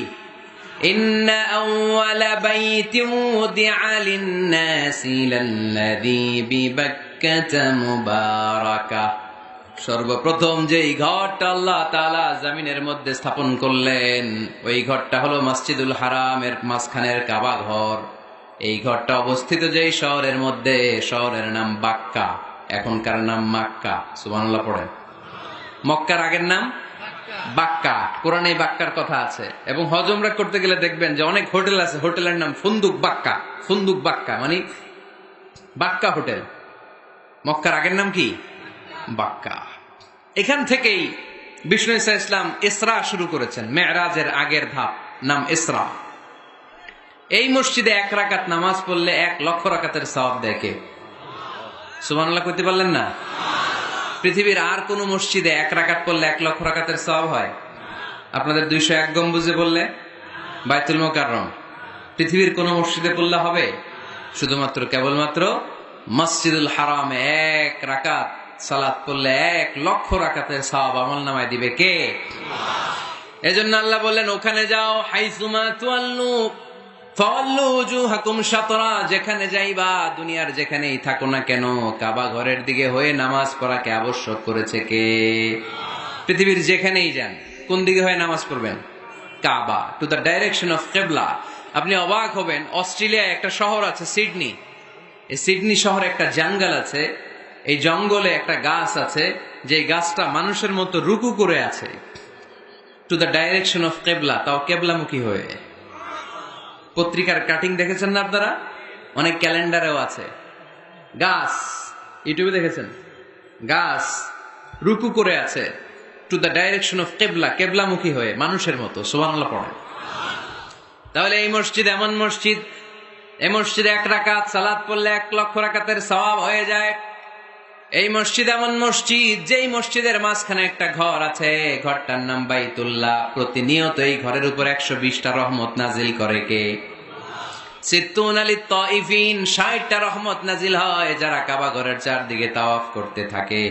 ইন্না আউওয়ালা বাইতিন উদিআ লিন-নাসি লাল্লাযী বিবাক্কাতা মুবারাকা। সর্বপ্রথম যেই ঘরটা আল্লাহ তাআলা জমিনের মধ্যে স্থাপন করলেন, ওই ঘরটা হলো মসজিদুল হারামের মাঝখানের কাবা ঘর। এই ঘরটা অবস্থিত যেই শহরের মধ্যে, শহরের নাম বাক্কা, এখনকার নাম মক্কা। সুবহানাল্লাহ পড়েন। মক্কার আগের নাম বাক্কা। কোরআনে বাক্কার কথা আছে। এবং হজ উমরা করতে গেলে দেখবেন যে অনেক হোটেল আছে, হোটেলের নাম ফুন্দুক বাক্কা। ফুন্দুক বাক্কা মানে বাক্কা হোটেল। মক্কার আগের নাম কি? বাক্কা। এখান থেকেই বিষ্ণু ঈসা ইসলাম ইসরা শুরু করেছেন। মেরাজের আগের ধাপ নাম ইসরা। এই মসজিদে 1 রাকাত নামাজ পড়লে 1 লক্ষ রাকাতের সওয়াব দেখে। সুবহানাল্লাহ কইতে পারলেন না? পৃথিবীর আর কোন মসজিদে 1 রাকাত পড়লে 1 লক্ষ রাকাতের সওয়াব হয়? আপনাদের 201 গম্বুজে বললে, বাইতুল মুকাররম, পৃথিবীর কোন মসজিদে পড়লে হবে? শুধুমাত্র কেবলমাত্র মসজিদুল হারামে 1 রাকাত সালাত পড়লে 1 লক্ষ রাকাতের সওয়াব আমলনামায় দিবে কে? এজন্য আল্লাহ বললেন, ওখানে যাও, হাইসুমা তুয়াল্লু ফাওয়াল্লু উজুহাকুম শাতরা। যেখানে যাইবা, দুনিয়ার যেখানেই থাকো না কেন, কাবা ঘরের দিকে হয়ে নামাজ পড়াকে আবশ্যক করেছে কে? পৃথিবীর যেখানেই যান, কোন দিকে হয়ে নামাজ পড়বেন? কাবা, টু দ্য ডাইরেকশন অফ কিবলা। আপনি অবাক হবেন, অস্ট্রেলিয়ায় একটা শহর আছে সিডনি। এই সিডনি শহরে একটা জঙ্গল আছে। এই জঙ্গলে একটা গাছ আছে, যে গাছটা মানুষের মতো রুকু করে আছে, টু দ্য ডাইরেকশন অফ কিবলা, তাও কিবলামুখী হয়ে। পত্রিকার কাটিং দেখেছেন না আপনারা? অনেক ক্যালেন্ডারেও আছে। গাছ, ইউটিউবে দেখেছেন, গাছ রুকু করে আছে টু দ্য ডাইরেকশন অফ কিবলা, কিবলামুখী হয়ে মানুষের মতো। সুবহানাল্লাহ পড়েন। তাহলে এই মসজিদ এমন মসজিদ, এই মসজিদে 1 রাকাত সালাত পড়লে 1 লক্ষ রাকাতের সওয়াব হয়ে যায়। এই মসজিদ এমন মসজিদ, যেই মসজিদের মাঝখানে একটা ঘর আছে, ঘরটার নাম বাইতুল্লাহ। প্রতিনিয়ত এই ঘরের উপর 120টা রহমত নাজিল করে কে? সিত্তুন আলিত তাইফিন, 60টা রহমত নাজিল হয় যারা কাবা ঘরের চারদিকে তাওয়াফ করতে থাকে।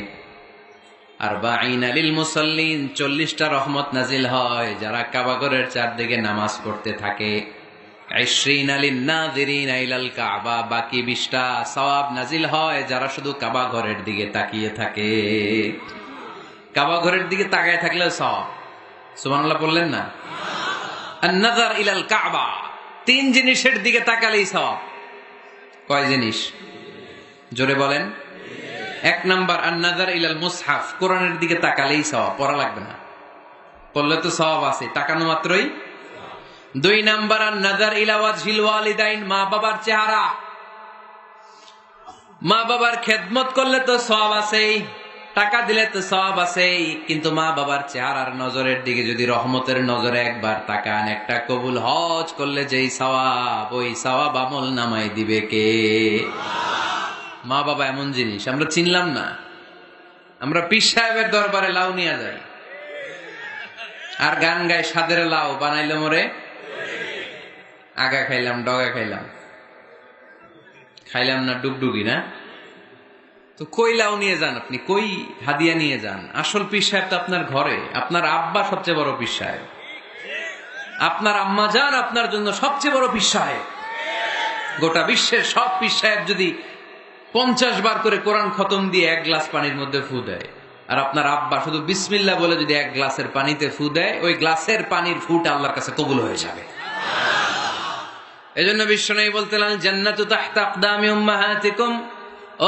আরবাঈন আলিল মুসাল্লিন, 40টা রহমত নাজিল হয় যারা কাবা ঘরের চারদিকে নামাজ পড়তে থাকে। 20 আলিন নাযিরিন ইলাল কাবা, বাকি 20টা সওয়াব নাজিল হয় যারা শুধু কাবা ঘরের দিকে তাকিয়ে থাকে। কাবা ঘরের দিকে তাকায় থাকলে সওয়াব। সুবহানাল্লাহ বললেন না? আন-নাযার ইলাল কাবা, 3 জিনিসের দিকে তাকালেই সওয়াব। কয় জিনিস? জোরে বলেন। 1 নাম্বার আন-নাযার ইলাল মুসহাফ, কোরআনের দিকে তাকালেই সওয়াব, পড়া লাগবে না, পড়লে তো সওয়াব আছে, তাকানো মাত্রই। 2 নাম্বার আন-নাযার ইলা ওয়াজহিল ওয়ালিদাইন, মা বাবার চেহারা, মা বাবার খেদমত করলে তো সওয়াব আছেই, টাকা দিলে তো সওয়াব আছেই, কিন্তু মা বাবার চেহারার নজরের দিকে যদি রহমতের নজরে একবার তাকান, একটা কবুল হজ করলে যেই সওয়াব, ওই সওয়াব আমল নামাই দিবে কে? মা বাবা এমন জিনিস আমরা চিনলাম না। আমরা পীর সাহেবের দরবারে লাউ নিয়ে যাই আর গান গাই, সাদের লাউ বানাইলে মোরে আগা খাইলাম, ডগা খাইলাম, খাইলাম না ডুগডুগি না। তো কই লাউ নিয়ে যান আপনি, কই হাদিয়া নিয়ে যান? আসল পীর সাহেব তো আপনার ঘরে। আপনার আব্বা সবচেয়ে বড় পীর সাহেব, আপনার আম্মা জান আপনার জন্য সবচেয়ে বড় পীর সাহেব। গোটা বিশ্বের সব পীর সাহেব যদি 50 বার করে কোরআন খতম দিয়ে 1 গ্লাস পানির মধ্যে ফু দেয়, আর আপনার আব্বা শুধু বিসমিল্লাহ বলে যদি 1 গ্লাসের পানিতে ফু দেয়, ওই গ্লাসের পানির ফুটা আল্লাহর কাছে কবুল হয়ে যাবে। এজন্য বিশ্বনবী বলতেন, আল জান্নাতু তাহতা আকদামি উম্মাহাতিকুম,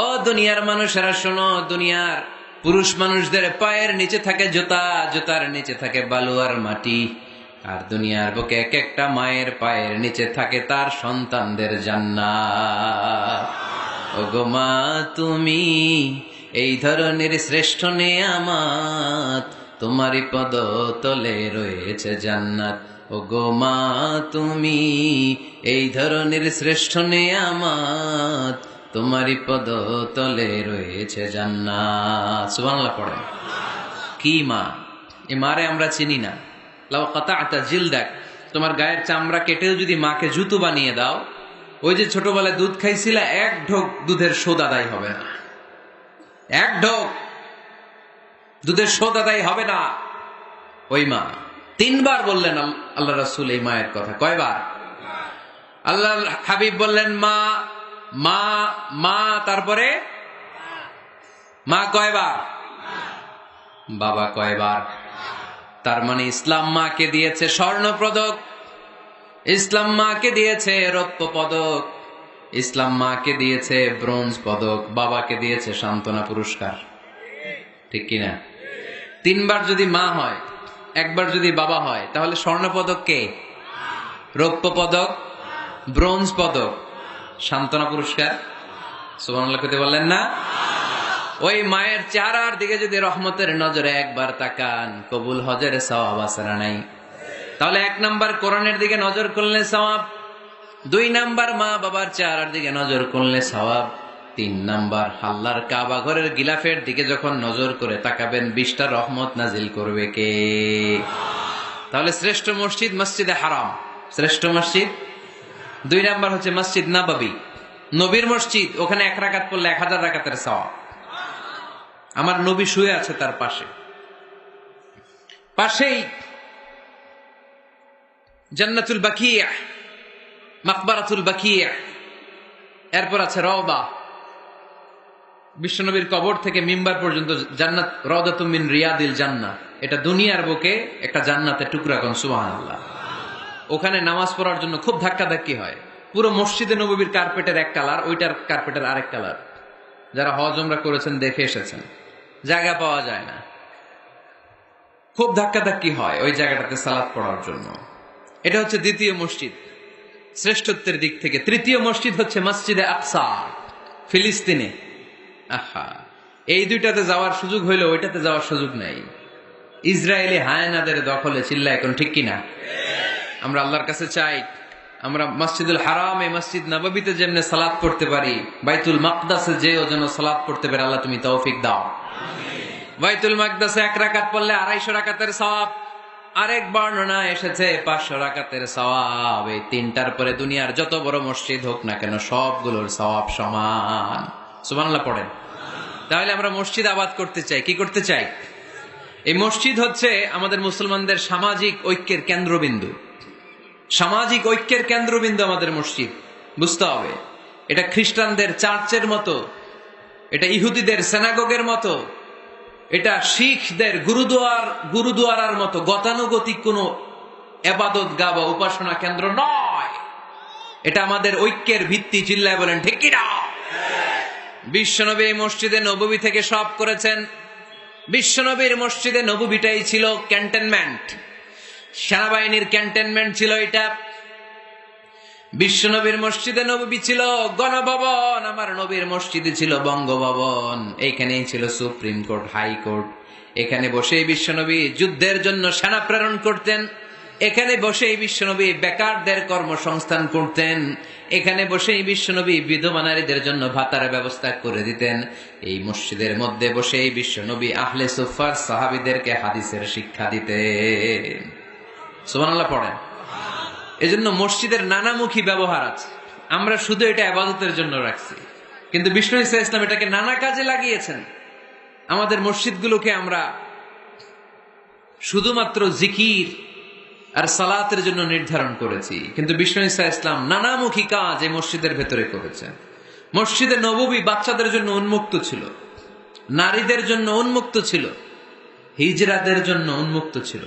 ও দুনিয়ার মানুষেরা শোনো, দুনিয়ার পুরুষ মানুষদের পায়ের নিচে থাকে জুতা, জুতার নিচে থাকে বালু আর মাটি, আর দুনিয়ার বুকে এক একটা মায়ের পায়ের নিচে থাকে তার সন্তানদের জান্নাত। ওগো মা তুমি এই ধরনের শ্রেষ্ঠ নেয়ামত, তোমারই পদ তলে রয়েছে জান্নাত। ওগো মা তুমি এই ধরনের শ্রেষ্ঠ নেয়ামত, তোমারই পদ তলে রয়েছে জান্নাত। সুবহানাল্লাহ পড়েন। কি মা? এই মারে আমরা চিনি না। লাউ কাতা'তা জিলদাক, তোমার গায়ের চামড়া কেটেও যদি মাকে জুতো বানিয়ে দাও, ওই যে ছোটবেলায় দুধ খাইছিলা, 1 ঢোক দুধের শোধ আদায় হবে না। 1 ঢোক দুধের শোধ আদায় হবে না। ওই মা 3 বার বললেন আল্লাহ রাসূল এই মায়ের কথা। কয়বার? আল্লাহ হাবিব বললেন মা মা মা, তারপরে মা কয়বার? বাবা কয়বার? তার মানে ইসলাম মাকে দিয়েছে স্বর্ণ পদক, ইসলাম মাকে দিয়েছে রৌপ্য পদক, ইসলাম মাকে দিয়েছে ব্রোঞ্জ পদক, বাবাকে দিয়েছে সান্ত্বনা পুরস্কার। ঠিক কিনা? 3 বার যদি মা হয়, 1 বার যদি বাবা হয়, তাহলে স্বর্ণ পদক কে? রৌপ্য পদক, ব্রোঞ্জ পদক, সান্ত্বনা পুরস্কার। সুবহানাল্লাহ কইতে বললেন না? ওই মায়ের চেহারার দিকে যদি রহমতের নজরে একবার তাকান, কবুল হজের সওয়াব আছে না নাই? তাহলে 1 নাম্বার কোরআনের দিকে নজর করলে সওয়াব, 2 নাম্বার মা বাবার চেহারার দিকে নজর করলে সওয়াব, 3 নাম্বার আল্লাহর কাবা ঘরের গিলাফের দিকে যখন নজর করে তাকাবেন, 20টা রহমত নাজিল করবে কে? তাহলে শ্রেষ্ঠ মসজিদ মসজিদে হারাম, শ্রেষ্ঠ মসজিদ। 2 নাম্বার হচ্ছে মসজিদ নববী, নবীর মসজিদ, ওখানে 1 রাকাত পড়লে 1000 রাকাতের সওয়াব। আমার নবী শুয়ে আছে তার পাশে, পাশেই জান্নাতুল বাকিয়া, মাকবারাতুল বাকিয়া, এরপর আছে রওদা। বিশ্বনবীর কবর থেকে মিম্বার পর্যন্ত জান্নাত, রওদাতুম মিন রিয়াদিল জান্নাহ। এটা দুনিয়ার বুকে একটা জান্নাতের টুকরা, কোন সুবহানাল্লাহ। ওখানে নামাজ পড়ার জন্য খুব ধাক্কাধাক্কি হয়। পুরো মসজিদে নববীর কার্পেটের 1 কালার, ওইটার কার্পেটের আরেক কালার। যারা হজ উমরা করেছেন দেখে এসেছেন, জায়গা পাওয়া যায় না, খুব ধাক্কাধাক্কি হয় ওই জায়গাটাতে সালাত পড়ার জন্য। এটা হচ্ছে 2য় মসজিদ শ্রেষ্ঠত্বের দিক থেকে। 3য় মসজিদ হচ্ছে মসজিদে আকসা, ফিলিস্তিনে। আহা, এই 2টাতে যাওয়ার সুযোগ হইলো, ওইটাতে যাওয়ার সুযোগ নাই। ইসরায়েলি হায়নাদের দখলে। চিল্লা এখন ঠিক কিনা? আমরা আল্লাহর কাছে চাই, আমরা মসজিদুল হারাম, এই মসজিদ নববীতে যেমনে সালাত পড়তে পারি, বাইতুল মাকদাসে যেও যেন সালাত পড়তে পারে, আল্লাহ তুমি তৌফিক দাও। বাইতুল মাকদাসে 1 রাকাত পড়লে 250 রাকাতের সওয়াব, আরেক বর্ণনা এসেছে 500 রাকাতের সওয়াব। এই তিনটার পরে দুনিয়ার যত বড় মসজিদ হোক না কেন সবগুলোর সওয়াব সমান। সুবহানাল্লাহ পড়েন। তাহলে আমরা মসজিদ আবাদ করতে চাই, কি করতে চাই? এই মসজিদ হচ্ছে আমাদের মুসলমানদের সামাজিক ঐক্যের কেন্দ্রবিন্দু। সামাজিক ঐক্যের কেন্দ্রবিন্দু আমাদের মসজিদ, বুঝতে হবে। এটা খ্রিস্টানদের চার্চের মতো, এটা ইহুদিদের সিনাগগের মতো, এটা শিখদের গুরুদুয়ারার মতো গতানুগতিক কোনো ইবাদত গাহ বা উপাসনা কেন্দ্র নয়। এটা আমাদের ঐক্যের ভিত্তি। চিল্লায় বলেন ঠিক কি না? বিশ্বনবী এই মসজিদে নববী থেকে সব করেছেন। বিশ্বনবীর মসজিদে নববীটাই ছিল ক্যান্টনমেন্ট, সেনাবাহিনীর ক্যান্টনমেন্ট ছিল এটা। বিশ্বনবীর মসজিদে নববী ছিল গণভবন, আমার নবীর মসজিদে ছিল বঙ্গভবন। এইখানেই ছিল সুপ্রিম কোর্ট, হাইকোর্ট। এখানে বসেই বিশ্বনবী যুদ্ধের জন্য সেনা প্রেরণ করতেন। এখানে বসেই বিশ্বনবী বেকারদের কর্মসংস্থান করতেন। এখানে বসেই বিশ্বনবী বিধবা নারীদের জন্য ভাতার ব্যবস্থা করে দিতেন। এই মসজিদের মধ্যে বসেই বিশ্বনবী আহলে সুফার সাহাবীদেরকে হাদিসের শিক্ষা দিতেন। সুবহানাল্লাহ পড়েন। এজন্য মসজিদের নানামুখী ব্যবহার আছে। আমরা শুধু এটা ইবাদতের জন্য রাখছি, কিন্তু বিষ্ণু ঈসা ইসলাম এটাকে নানা কাজে লাগিয়েছেন। আমাদের মসজিদগুলোকে আমরা শুধুমাত্র জিকির আর সালাতের জন্য নির্ধারণ করেছি, কিন্তু বিষ্ণু ঈসা ইসলাম নানামুখী কাজ এই মসজিদের ভেতরে করেছেন। মসজিদে নববী বাচ্চাদের জন্য উন্মুক্ত ছিল, নারীদের জন্য উন্মুক্ত ছিল, হিজরাদের জন্য উন্মুক্ত ছিল।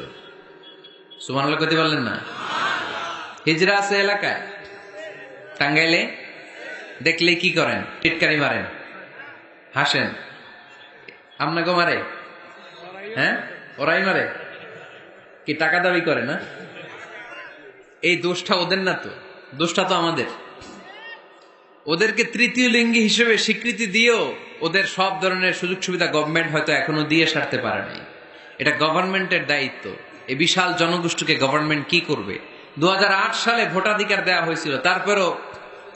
সুবহানাল্লাহ কইতে পারলেন না? হিজরা আছে এলাকায়, টাঙ্গাইলে দেখলে কি করেন? টিটকারি মারেন, হাসেন। আপনাকে মারে? হ্যাঁ, ওরাই মারে। কি টাকা দাবি করে না? এই দোষটা ওদের না তো, দোষটা তো আমাদের। ওদেরকে তৃতীয় লিঙ্গি হিসেবে স্বীকৃতি দিয়েও ওদের সব ধরনের সুযোগ সুবিধা গভর্নমেন্ট হয়তো এখনো দিয়ে সারতে পারে নাই। এটা গভর্নমেন্টের দায়িত্ব। এই বিশাল জনগোষ্ঠীকে গভর্নমেন্ট কি করবে? 2008 সালে ভোটাধিকার দেওয়া হয়েছিল, তারপরেও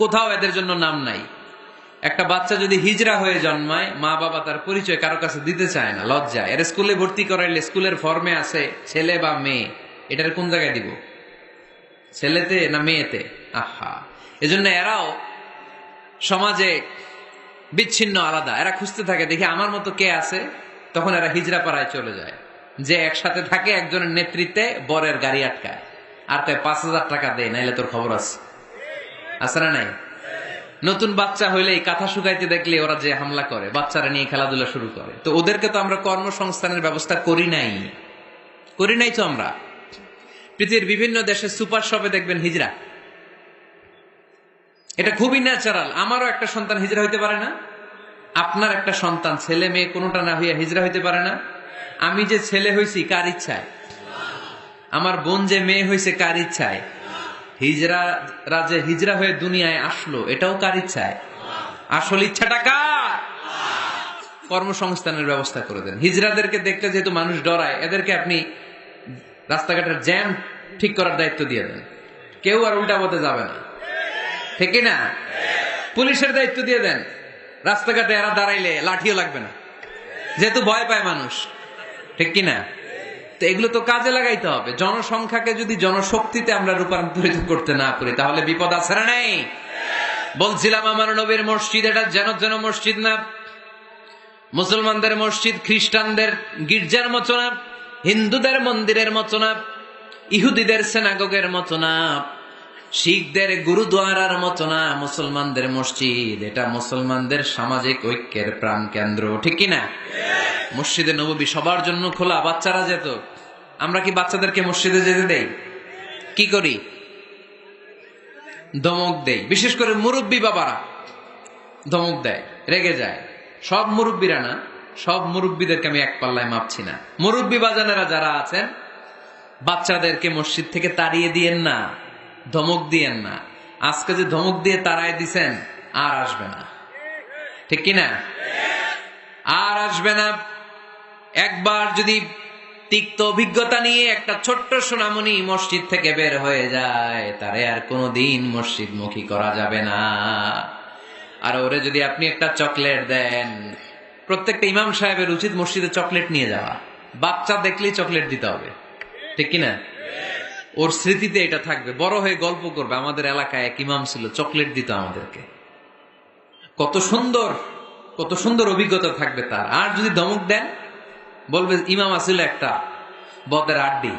কোথাও এদের জন্য নাম নাই। একটা বাচ্চা যদি হিজরা হয়ে জন্মায়, মা বাবা তার পরিচয় কারো কাছে দিতে চায় না, লজ্জায়। এর স্কুলে ভর্তি করাইলে স্কুলের ফর্মে আছে ছেলে বা মেয়ে, এটার কোন জায়গায় দিব? ছেলেতে না মেয়েতে? আহা, এজন্য এরাও সমাজে বিচ্ছিন্ন, আলাদা। এরা খুঁজতে থাকে, দেখি আমার মতো কে আছে, তখন এরা হিজরা পাড়ায় চলে যায়। যে একসাথে থাকে, একজনের নেতৃত্বে বরের গাড়ি আটকায় আর কয় 5000 টাকা দেয়, নাইলে তোর খবর আছে না নাই? নতুন বাচ্চা হইলে এই কাঁথা শুকাইতে দেখলে ওরা যে হামলা করে, বাচ্চারা নিয়ে খেলাধুলা শুরু করে। তো ওদেরকে তো আমরা কর্মসংস্থানের ব্যবস্থা করি নাই তো আমরা। পৃথিবীর বিভিন্ন দেশে সুপার শপে দেখবেন হিজরা। এটা খুবই ন্যাচারাল। আমারও একটা সন্তান হিজরা হইতে পারে না? আপনার একটা সন্তান, ছেলে মেয়ে কোনোটা না হইয়া হিজরা হইতে পারে না? আমি যে ছেলে হইছি কার ইচ্ছায়? আমার বোন যে মেয়ে হইছে কার ইচ্ছায়? হিজরা যে হিজরা হয়ে দুনিয়ায় আসলো, এটাও কার ইচ্ছায়? আসল ইচ্ছাটা কার? কর্মসংস্থানের ব্যবস্থা করে দেন। হিজরাদেরকে দেখতে যেহেতু মানুষ ডরায়, এদেরকে আপনি রাস্তাঘাটের জ্যাম ঠিক করার দায়িত্ব দিয়ে দেন, কেউ আর উল্টা পথে যাবে না, ঠিক না? পুলিশের দায়িত্ব দিয়ে দেন, রাস্তাঘাটে এরা দাঁড়াইলে লাঠিও লাগবে না, যেহেতু ভয় পায় মানুষ, ঠিক কিনা? তো এগুলো তো কাজে লাগাইতে হবে। জনসংখ্যাকে যদি জনশক্তিতে আমরা রূপান্তরিত করতে না পারি, তাহলে বিপদ আছে না নাই? বলছিলাম আমার নবীর মসজিদ এটা যেন মসজিদ না, মুসলমানদের মসজিদ খ্রিস্টানদের গির্জার মতো না, হিন্দুদের মন্দিরের মতো না, ইহুদিদের সিনাগগের মতো না, শিখদের গুরুদুয়ারার মতো না। মুসলমানদের মসজিদ এটা মুসলমানদের সামাজিক ঐক্যের প্রাণ কেন্দ্র, ঠিক কিনা? মসজিদে নববী সবার জন্য খোলা। বাচ্চারা যেত, আমরা কি বাচ্চাদেরকে মসজিদে যেতে দেই? কি করি? ধমক দেই। বিশেষ করে মুরব্বী বাবারা ধমক দেয়, রেগে যায়। সব মুরব্বীরা না, সব মুরব্বীদেরকে আমি এক পাল্লায় মাপছি না। মুরব্বী বাজানেরা যারা আছেন, বাচ্চাদেরকে মসজিদ থেকে তাড়িয়ে দিয়েন না, ধমক দিয়েন না। আজকে যে ধমক দিয়ে তাড়ায় দিছেন, আর আসবে না, ঠিক কিনা? আর আসবে না। একবার যদি তিক্ত অভিজ্ঞতা নিয়ে একটা ছোট্ট সোনামণি মসজিদ থেকে বের হয়ে যায়, তারে আর কোনোদিন মসজিদ মুখী করা যাবে না। আর ওরে যদি আপনি একটা চকলেট দেন, প্রত্যেকটা ইমাম সাহেবের উচিত মসজিদে চকলেট নিয়ে যাওয়া। বাচ্চা দেখলেই চকলেট দিতে হবে, ঠিক কিনা? ওর স্মৃতিতে এটা থাকবে, বড় হয়ে গল্প করবে আমাদের এলাকায় এক ইমাম ছিল, চকলেট দিত আমাদেরকে। কত সুন্দর, কত সুন্দর অভিজ্ঞতা থাকবে তার। আর যদি ধমক দেন, বলবে ইমাম আসিল একটা বদের আড্ডি,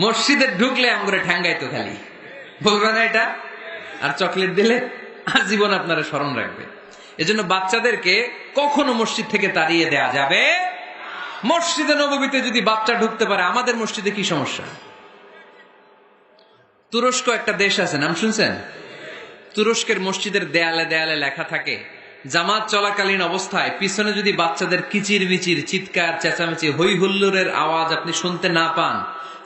মসজিদে ঢুকলে আঙ্গুরে ঠ্যাঙ্গাইতো খালি, বলবে না এটা? আর চকলেট দিলে আর জীবন আপনারা স্মরণ রাখবে। এজন্য বাচ্চাদেরকে কখনো মসজিদ থেকে তাড়িয়ে দেয়া যাবে। মসজিদে নববীতে যদি বাচ্চা ঢুকতে পারে, আমাদের মসজিদে কি সমস্যা? তুরস্ক একটা দেশ আছে, নাম শুনছেন? তুরস্কের মসজিদের দেয়ালে দেয়ালে লেখা থাকে, জামাত চলাকালীন অবস্থায় পিছনে যদি বাচ্চাদের কিচির মিচির, চিৎকার, চেঁচামেচি, হই হুল্লোড়ের আওয়াজ আপনি শুনতে না পান,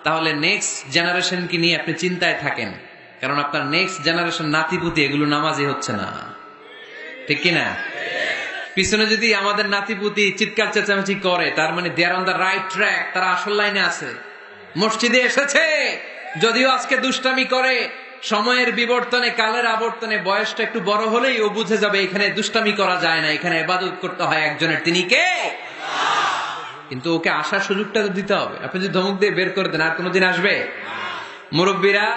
তাহলে নেক্সট জেনারেশনকে নিয়ে আপনি চিন্তায় থাকেন, কারণ আপনার নেক্সট জেনারেশন নাতিপুতি এগুলো নামাজি হচ্ছে না, ঠিক কিনা? পিছনে যদি আমাদের নাতিপুতি চিৎকার চেঁচামেচি করে, তার মানে দে আর অন দ্য রাইট ট্র্যাক, তারা আসল লাইনে আছে, মসজিদে এসেছে। যদিও আজকে দুষ্টামি করে, সময়ের বিবর্তনে, কালের আবর্তনে বয়সটা একটু বড় হলেই ও বুঝে যাবে এখানে দুষ্টামি করা যায় না, এখানে ইবাদত করতে হয় একজনের, তিনি কে? কিন্তু ওকে আসার সুযোগটা দিতে হবে। আপনি যদি ধমক দিয়ে বের করে দেন, আর কোনোদিন আসবে? মুরব্বীরা,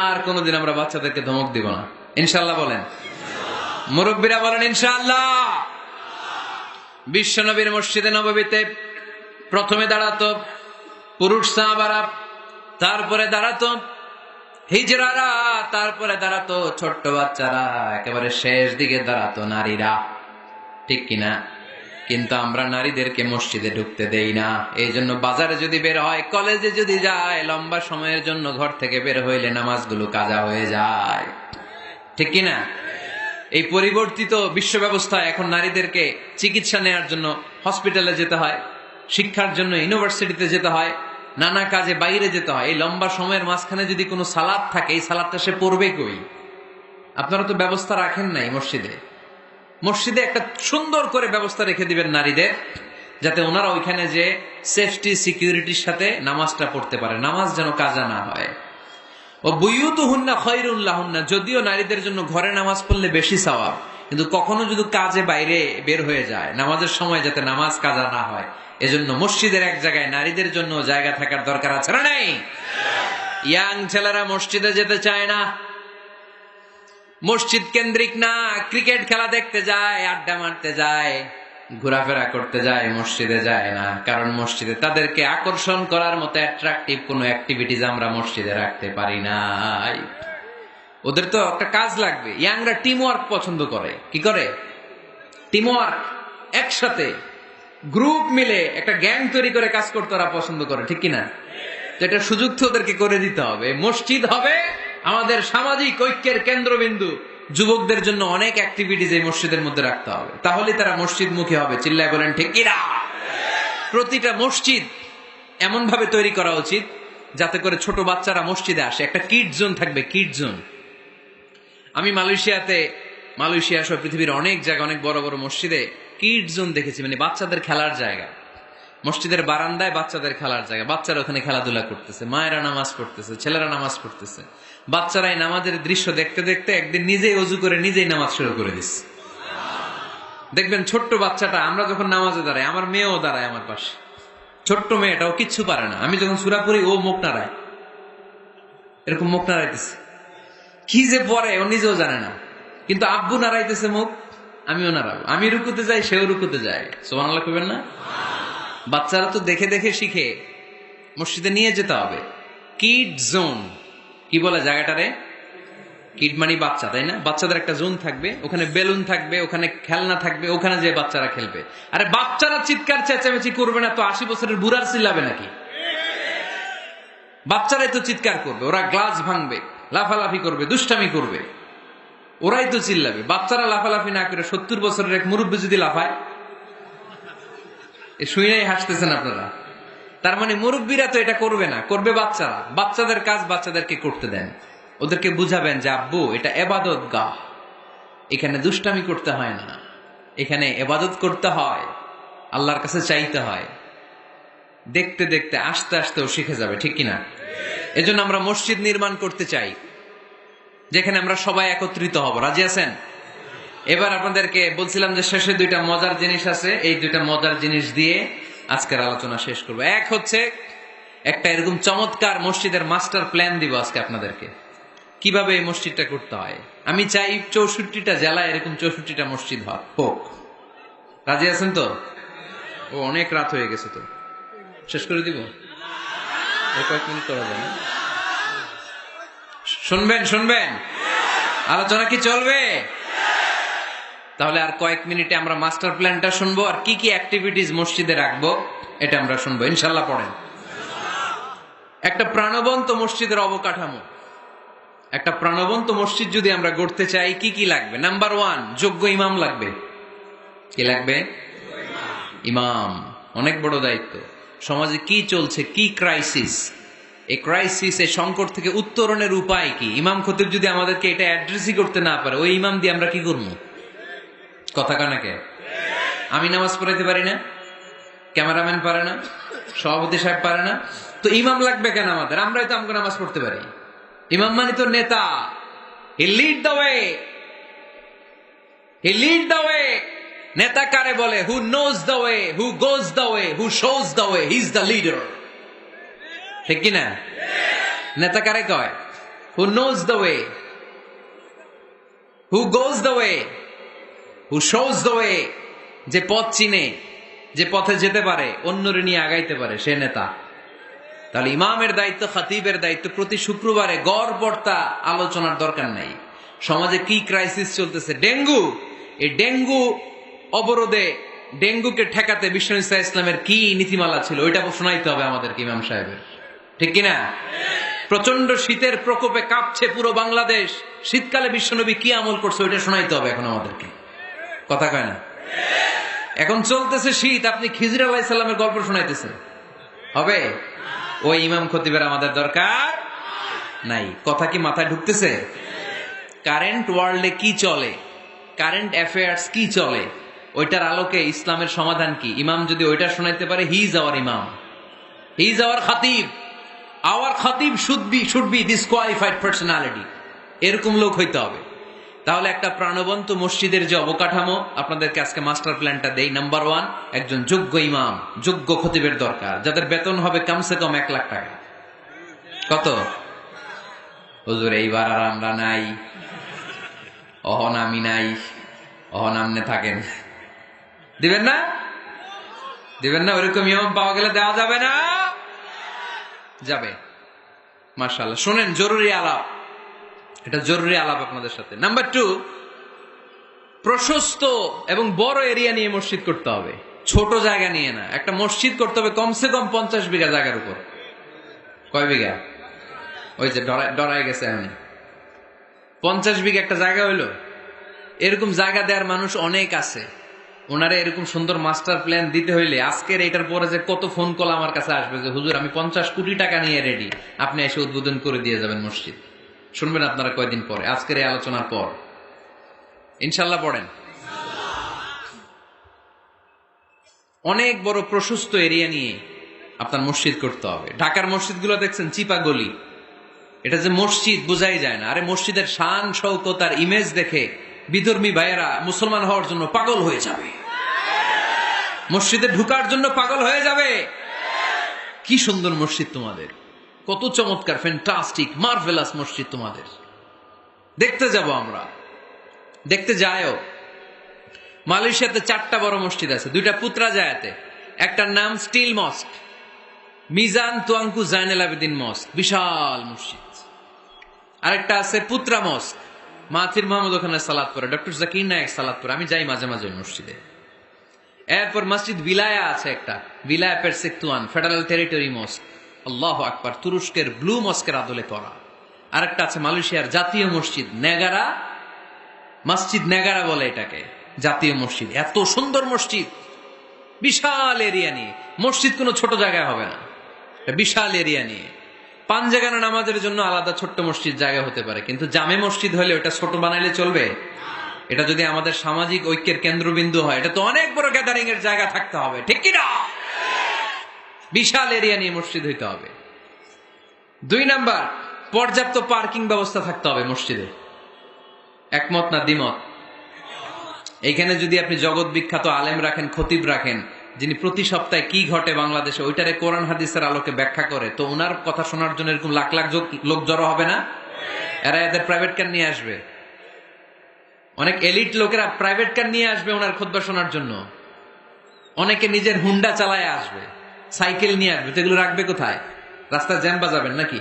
আর কোনোদিন আমরা বাচ্চাদেরকে ধমক দিব না, ইনশাল্লাহ বলেন। মুরব্বীরা বলেন ইনশাআল্লাহ। বিশ্বনবীর মসজিদে নববীতে প্রথমে দাঁড়াতো পুরুষ সাহাবারা, তারপরে দাঁড়াতো হিজড়ারা, তারপরে দাঁড়াতো ছোট্ট বাচ্চারা, একেবারে শেষ দিকে দাঁড়াতো নারীরা, ঠিক কিনা? কিন্তু আমরা নারীদেরকে মসজিদে ঢুকতে দেই না। এই জন্য বাজারে যদি বের হয়, কলেজে যদি যায়, লম্বা সময়ের জন্য ঘর থেকে বের হইলে নামাজগুলো কাজা হয়ে যায়, ঠিক কিনা? এই পরিবর্তিত বিশ্ব ব্যবস্থায় এখন নারীদেরকে চিকিৎসা নেওয়ার জন্য হসপিটালে যেতে হয়, শিক্ষার জন্য ইউনিভার্সিটিতে যেতে হয়, নানা কাজে বাইরে যেতে হয়। এই লম্বা সময়ের মাঝখানে যদি কোনো সালাত থাকে, এই সালাতটা সে পড়বে কই? আপনারা তো ব্যবস্থা রাখেন নাই মসজিদে। মসজিদে একটা সুন্দর করে ব্যবস্থা রেখে দিবেন নারীদের, যাতে ওনারা ওইখানে যে সেফটি সিকিউরিটির সাথে নামাজটা পড়তে পারে, নামাজ যেন কাজা না হয়। ও বুয়ুতুহুন্না খায়রুল লাহুন্না, যদিও নারীদের জন্য ঘরে নামাজ পড়লে বেশি সওয়াব, কিন্তু কখনো যদি কাজে বাইরে বের হয়ে যায়, নামাজের সময় যাতে নামাজ কাজা না হয়, এজন্য মসজিদের এক জায়গায় নারীদের জন্য জায়গা থাকার দরকার আছে না নাই? ইয়াং ছেলেরা মসজিদে যেতে চায় না, মসজিদ কেন্দ্রিক না, ক্রিকেট খেলা দেখতে যায়, আড্ডা মারতে যায়, ঘোরাফেরা করতে যায়, মসজিদে যায় না। কারণ মসজিদে তাদেরকে আকর্ষণ করার মতো অ্যাট্রাকটিভ কোনো অ্যাক্টিভিটিজ আমরা মসজিদে রাখতে পারি নাই। ওদের তো একটা কাজ লাগবে। ইয়াংরা টিম ওয়ার্ক পছন্দ করে। কি করে? টিম ওয়ার্ক, একসাথে গ্রুপ মিলে একটা গ্যাং তৈরি করে কাজ করতে ওরা পছন্দ করে, ঠিক কিনা? তো এটা সুযোগ তো ওদেরকে করে দিতে হবে। মসজিদ হবে আমাদের সামাজিক ঐক্যের কেন্দ্রবিন্দু। যুবকদের জন্য অনেক অ্যাক্টিভিটিজ এই মসজিদের মধ্যে রাখতে হবে, তাহলে তারা মসজিদমুখী হবে। চিল্লায় বলেন ঠিক কিনা? প্রতিটা মসজিদ এমন ভাবে তৈরি করা উচিত যাতে করে ছোট বাচ্চারা মসজিদে আসে। একটা কিড জোন থাকবে, কিড জোন। আমি মালয়েশিয়া সহ পৃথিবীর অনেক জায়গায়, অনেক বড় বড় মসজিদে কিড জোন দেখেছি, মানে বাচ্চাদের খেলার জায়গা। মসজিদের বারান্দায় বাচ্চাদের খেলার জায়গা, বাচ্চারা ওখানে খেলাধুলা করতেছে, মায়েরা নামাজ পড়তেছে, ছেলেরা নামাজ পড়তেছে। বাচ্চারা এই নামাজের দৃশ্য দেখতে দেখতে একদিন নিজেই ওযু করে নিজেই নামাজ শুরু করে দিচ্ছে। দেখবেন ছোট্ট বাচ্চাটা, আমরা যখন নামাজে দাঁড়াই, আমার মেয়েও দাঁড়ায় আমার পাশে, ছোট্ট মেয়েটাও কিচ্ছু পারে না, আমি যখন সূরা পড়ি ও মুখ নাড়ায়, এরকম মুখ নাড়াইতেছে, কি যে পড়ে ও নিজেও জানে না, কিন্তু আব্বু নাড়াইতেছে মুখ, আমিও নাড়াবো। আমি রুকুতে যাই, সেও রুকুতে যায়। সুবহানাল্লাহ কইবেন না? বাচ্চারা তো দেখে দেখে শিখে। মসজিদে নিয়ে যেতে হবে। কিড জোন, কি বলে জায়গাটারে? কিড মানে বাচ্চা, তাই না? বাচ্চাদের একটা জোন থাকবে, ওখানে বেলুন থাকবে, ওখানে খেলনা থাকবে, ওখানে যে বাচ্চারা খেলবে। আরে বাচ্চারা চিৎকার চেঁচামেচি করবে না তো 80 বছরের বুড়ার চিল্লাবে নাকি? বাচ্চারাই তো চিৎকার করবে, ওরা গ্লাস ভাঙবে, লাফালাফি করবে, দুষ্টামি করবে, ওরাই তো চিল্লাবে। বাচ্চারা লাফালাফি না করে 70 বছরের এক মুরব্বী যদি লাফায়, শুনেই হাসতেছেন আপনারা। তার মানে মুরব্বীরা তো এটা করবে না, করবে বাচ্চারা। বাচ্চাদের কাজ বাচ্চাদেরকে করতে দেন, ওদেরকে বুঝাবেন যে আব্বু এটা ইবাদত গাহ, এখানে দুষ্টামি করতে হয় না, এখানে ইবাদত করতে হয়, আল্লাহর কাছে চাইতে হয়। দেখতে দেখতে আস্তে আস্তেও শিখে যাবে, ঠিক কিনা? এজন্য আমরা মসজিদ নির্মাণ করতে চাই যেখানে আমরা সবাই একত্রিত হব। রাজি আছেন? এবার আপনাদেরকে বলছিলাম যে শেষে দুইটা মজার জিনিস আছে, এই দুইটা মজার জিনিস দিয়ে আজকের আলোচনা শেষ করবো। এক হচ্ছে একটা এরকম চমৎকার মসজিদের মাস্টার প্ল্যান দিব আজকে আপনাদেরকে, কিভাবে এই মসজিদটা করতে হয়। আমি চাই 64টা জেলায় এরকম 64টা মসজিদ হোক। রাজি আছেন তো? ও অনেক রাত হয়ে গেছে, তো শেষ করে দিব, কয়েক মিনিট করা যায় না? শুনবেন আলোচনা কি চলবে? তাহলে আর কয়েক মিনিটে আমরা মাস্টার প্ল্যানটা শুনবো, আর কি কি অ্যাক্টিভিটিস মসজিদে রাখবো এটা আমরা শুনবো ইনশাল্লাহ। পড়েন। একটা প্রাণবন্ত মসজিদের অবকাঠামো, একটা প্রাণবন্ত মসজিদ যদি আমরা গড়তে চাই কি কি লাগবে? নাম্বার 1, যোগ্য ইমাম লাগবে। কি লাগবে? ইমাম। অনেক বড় দায়িত্ব। সমাজে কি চলছে, কি ক্রাইসিস, এই ক্রাইসিস, এই সংকট থেকে উত্তরণের উপায় কি? ইমাম খতিব যদি আমাদেরকে এটা অ্যাড্রেসই করতে না পারে, ওই ইমাম দিয়ে আমরা কি করবো? কথা কানাকে আমি নামাজ পড়াইতে পারি না, ক্যামেরাম্যান পারে না, সভাপতি সাহেব পারে না, তো ইমাম লাগবে কেন আমাদের? আমরাই তো আমাকে নামাজ পড়তে পারি। ইমাম মানে তো নেতা। He lead the way, he lead the way. নেতা কারে বলে? Who knows the way, who goes the way, who shows the way, he is the leader. ঠিক কিনা? নেতা কারে কয়? Who knows the way, who goes the way, who shows the way. যে পথ চিনে, যে পথে যেতে পারে, অন্যরে নিয়ে আগাইতে পারে, সে নেতা। তাহলে ইমামের দায়িত্ব, খতিবের দায়িত্ব প্রতি শুক্রবারে গড় পড়তা আলোচনার দরকার নাই। সমাজে কি ক্রাইসিস চলতেছে, ডেঙ্গু, এই ডেঙ্গু অবরোধে, ডেঙ্গুকে ঠেকাতে বিশ্বনবী সাল্লাল্লাহু আলাইহি ইসলামের কি নীতিমালা ছিল, ওইটা শোনাইতে হবে আমাদেরকে ইমাম সাহেবের, ঠিক কিনা? প্রচন্ড শীতের প্রকোপে কাঁপছে পুরো বাংলাদেশ, শীতকালে বিশ্বনবী কি আমল করছে ওইটা শোনাইতে হবে এখন আমাদেরকে। কথা কয় না? এখন চলতেছে শীত, আপনি খিজির আলাইহিস সালামের গল্প শোনাইতেছেন, হবে? ওই ইমাম খতিবের আমাদের দরকার নাই। কথা কি মাথায় ঢুকতেছে? কারেন্ট ওয়ার্ল্ডে কি চলে, কারেন্ট অ্যাফেয়ার্স কি চলে, ওইটার আলোকে ইসলামের সমাধান কি, ইমাম যদি ওইটা শোনাইতে পারে, হি ইজ আওয়ার ইমাম, হি ইজ আওয়ার খাতিব। আওয়ার খাতিব শুড বি ডিসকোয়ালিফাইড পার্সোনালিটি, এরকম লোক হইতে হবে। তাহলে একটা প্রাণবন্ত মসজিদের যে অবকাঠামো, আপনাদেরকে আজকে মাস্টার প্ল্যানটা দেই। নাম্বার 1, একজন যোগ্য ইমাম, যোগ্য খতিবের দরকার, যাদের বেতন হবে কমসে কম 1 লাখ টাকা। কত? হুজুর এইবার আর আমরা নাই, অহন আমি নাই, অহন আমনে থাকেন। দিবেন না? দিবেন না? ওইরকম ইমাম পাওয়া গেলে দেওয়া যাবে না? যাবে। মাশাআল্লাহ। শোনেন, জরুরি আলাপ, এটা জরুরি আলাপ আপনাদের সাথে। নাম্বার 2, প্রশস্ত এবং বড় এরিয়া নিয়ে মসজিদ করতে হবে, ছোট জায়গা নিয়ে না। একটা মসজিদ করতে হবে কমসে কম 50 বিঘা জায়গার উপর। কয় বিঘা? ওই যে ডরায় গেছে এখন। 50 বিঘা একটা জায়গা হইলো। এরকম জায়গা দেওয়ার মানুষ অনেক আছে, ওনারা এরকম সুন্দর মাস্টার প্ল্যান দিতে হইলে আজকের এটার পরে যে কত ফোন কল আমার কাছে আসবে যে হুজুর আমি 50 কোটি টাকা নিয়ে রেডি, আপনি এসে উদ্বোধন করে দিয়ে যাবেন মসজিদ। শুনবেন আপনারা কয়দিন পরে, আজকের এই আলোচনার পর ইনশাল্লাহ। পড়েন। অনেক বড় প্রশস্ত এরিয়া নিয়ে আপনার মসজিদ করতে হবে। ঢাকার মসজিদগুলো দেখছেন চিপা গলি, এটা যে মসজিদ বোঝাই যায় না। আরে মসজিদের শান শৌকত আর ইমেজ দেখে বিধর্মী ভাইয়েরা মুসলমান হওয়ার জন্য পাগল হয়ে যাবে, মসজিদে ঢুকার জন্য পাগল হয়ে যাবে। কি সুন্দর মসজিদ তোমাদের, কত চমৎকার, ফ্যান্টাস্টিক, মার্ভেলাস মসজিদ তোমাদের। দেখতে যাব আমরা, দেখতে যায়ও। মালয়েশিয়াতে 4টা বড় মসজিদ আছে, 2টা পুত্রাজায়াতে। একটার নাম স্টিল মস্ক, মিজান তুয়াঙ্কু জাইনুল আবেদিন মস্ক, বিশাল মসজিদ। আরেকটা আছে পুত্রা মস্ক, মাথির মোহাম্মদ ওখানে সালাত পড়ে, ডক্টর জাকির নায়েক সালাত পড়ে, আমি যাই মাঝে মাঝে মসজিদে। এরপর মসজিদ বিলায়া আছে একটা, বিলায়া পেরসেকতুয়ান ফেডারেল টেরিটরি মস্ক, আল্লাহু আকবার, তুরস্কের ব্লু মস্কের আদলে করা। আরেকটা আছে মালয়েশিয়ার জাতীয় মসজিদ নেগারা, মসজিদ নেগারা বলে এটাকে, জাতীয় মসজিদ। এত সুন্দর মসজিদ, বিশাল এরিয়া নিয়ে। মসজিদ কোনো ছোট জায়গায় হবে না, বিশাল এরিয়া নিয়ে। 5 জায়গানা নামাজের জন্য আলাদা ছোট্ট মসজিদ জায়গা হতে পারে, কিন্তু জামে মসজিদ হলে ওটা ছোট বানাইলে চলবে? এটা যদি আমাদের সামাজিক ঐক্যের কেন্দ্রবিন্দু হয়, এটা তো অনেক বড় গ্যাদারিং এর জায়গা থাকতে হবে, ঠিক কিনা? বিশাল এরিয়া নিয়ে মসজিদ হইতে হবে। 2 নাম্বার, পর্যাপ্ত পার্কিং ব্যবস্থা থাকতে হবে মসজিদে। একমত না দ্বিমত? এইখানে যদি আপনি জগৎ বিখ্যাত আলেম রাখেন, খতিব রাখেন, যিনি প্রতি সপ্তাহে কি ঘটে বাংলাদেশে ওইটারে কোরআন হাদিসের আলোকে ব্যাখ্যা করে, তো ওনার কথা শোনার জন্য এরকম লাখ লাখ লোক জড়ো হবে না? এরা এদের প্রাইভেট কার নিয়ে আসবে, অনেক এলিট লোকেরা প্রাইভেট কার নিয়ে আসবে ওনার খুতবা শোনার জন্য। অনেকে নিজের হুন্ডা চালায় আসবে, সাইকেল নিয়ে আসবে। তো এগুলো রাখবে কোথায়? রাস্তায় জ্যাম বাজাবেন নাকি?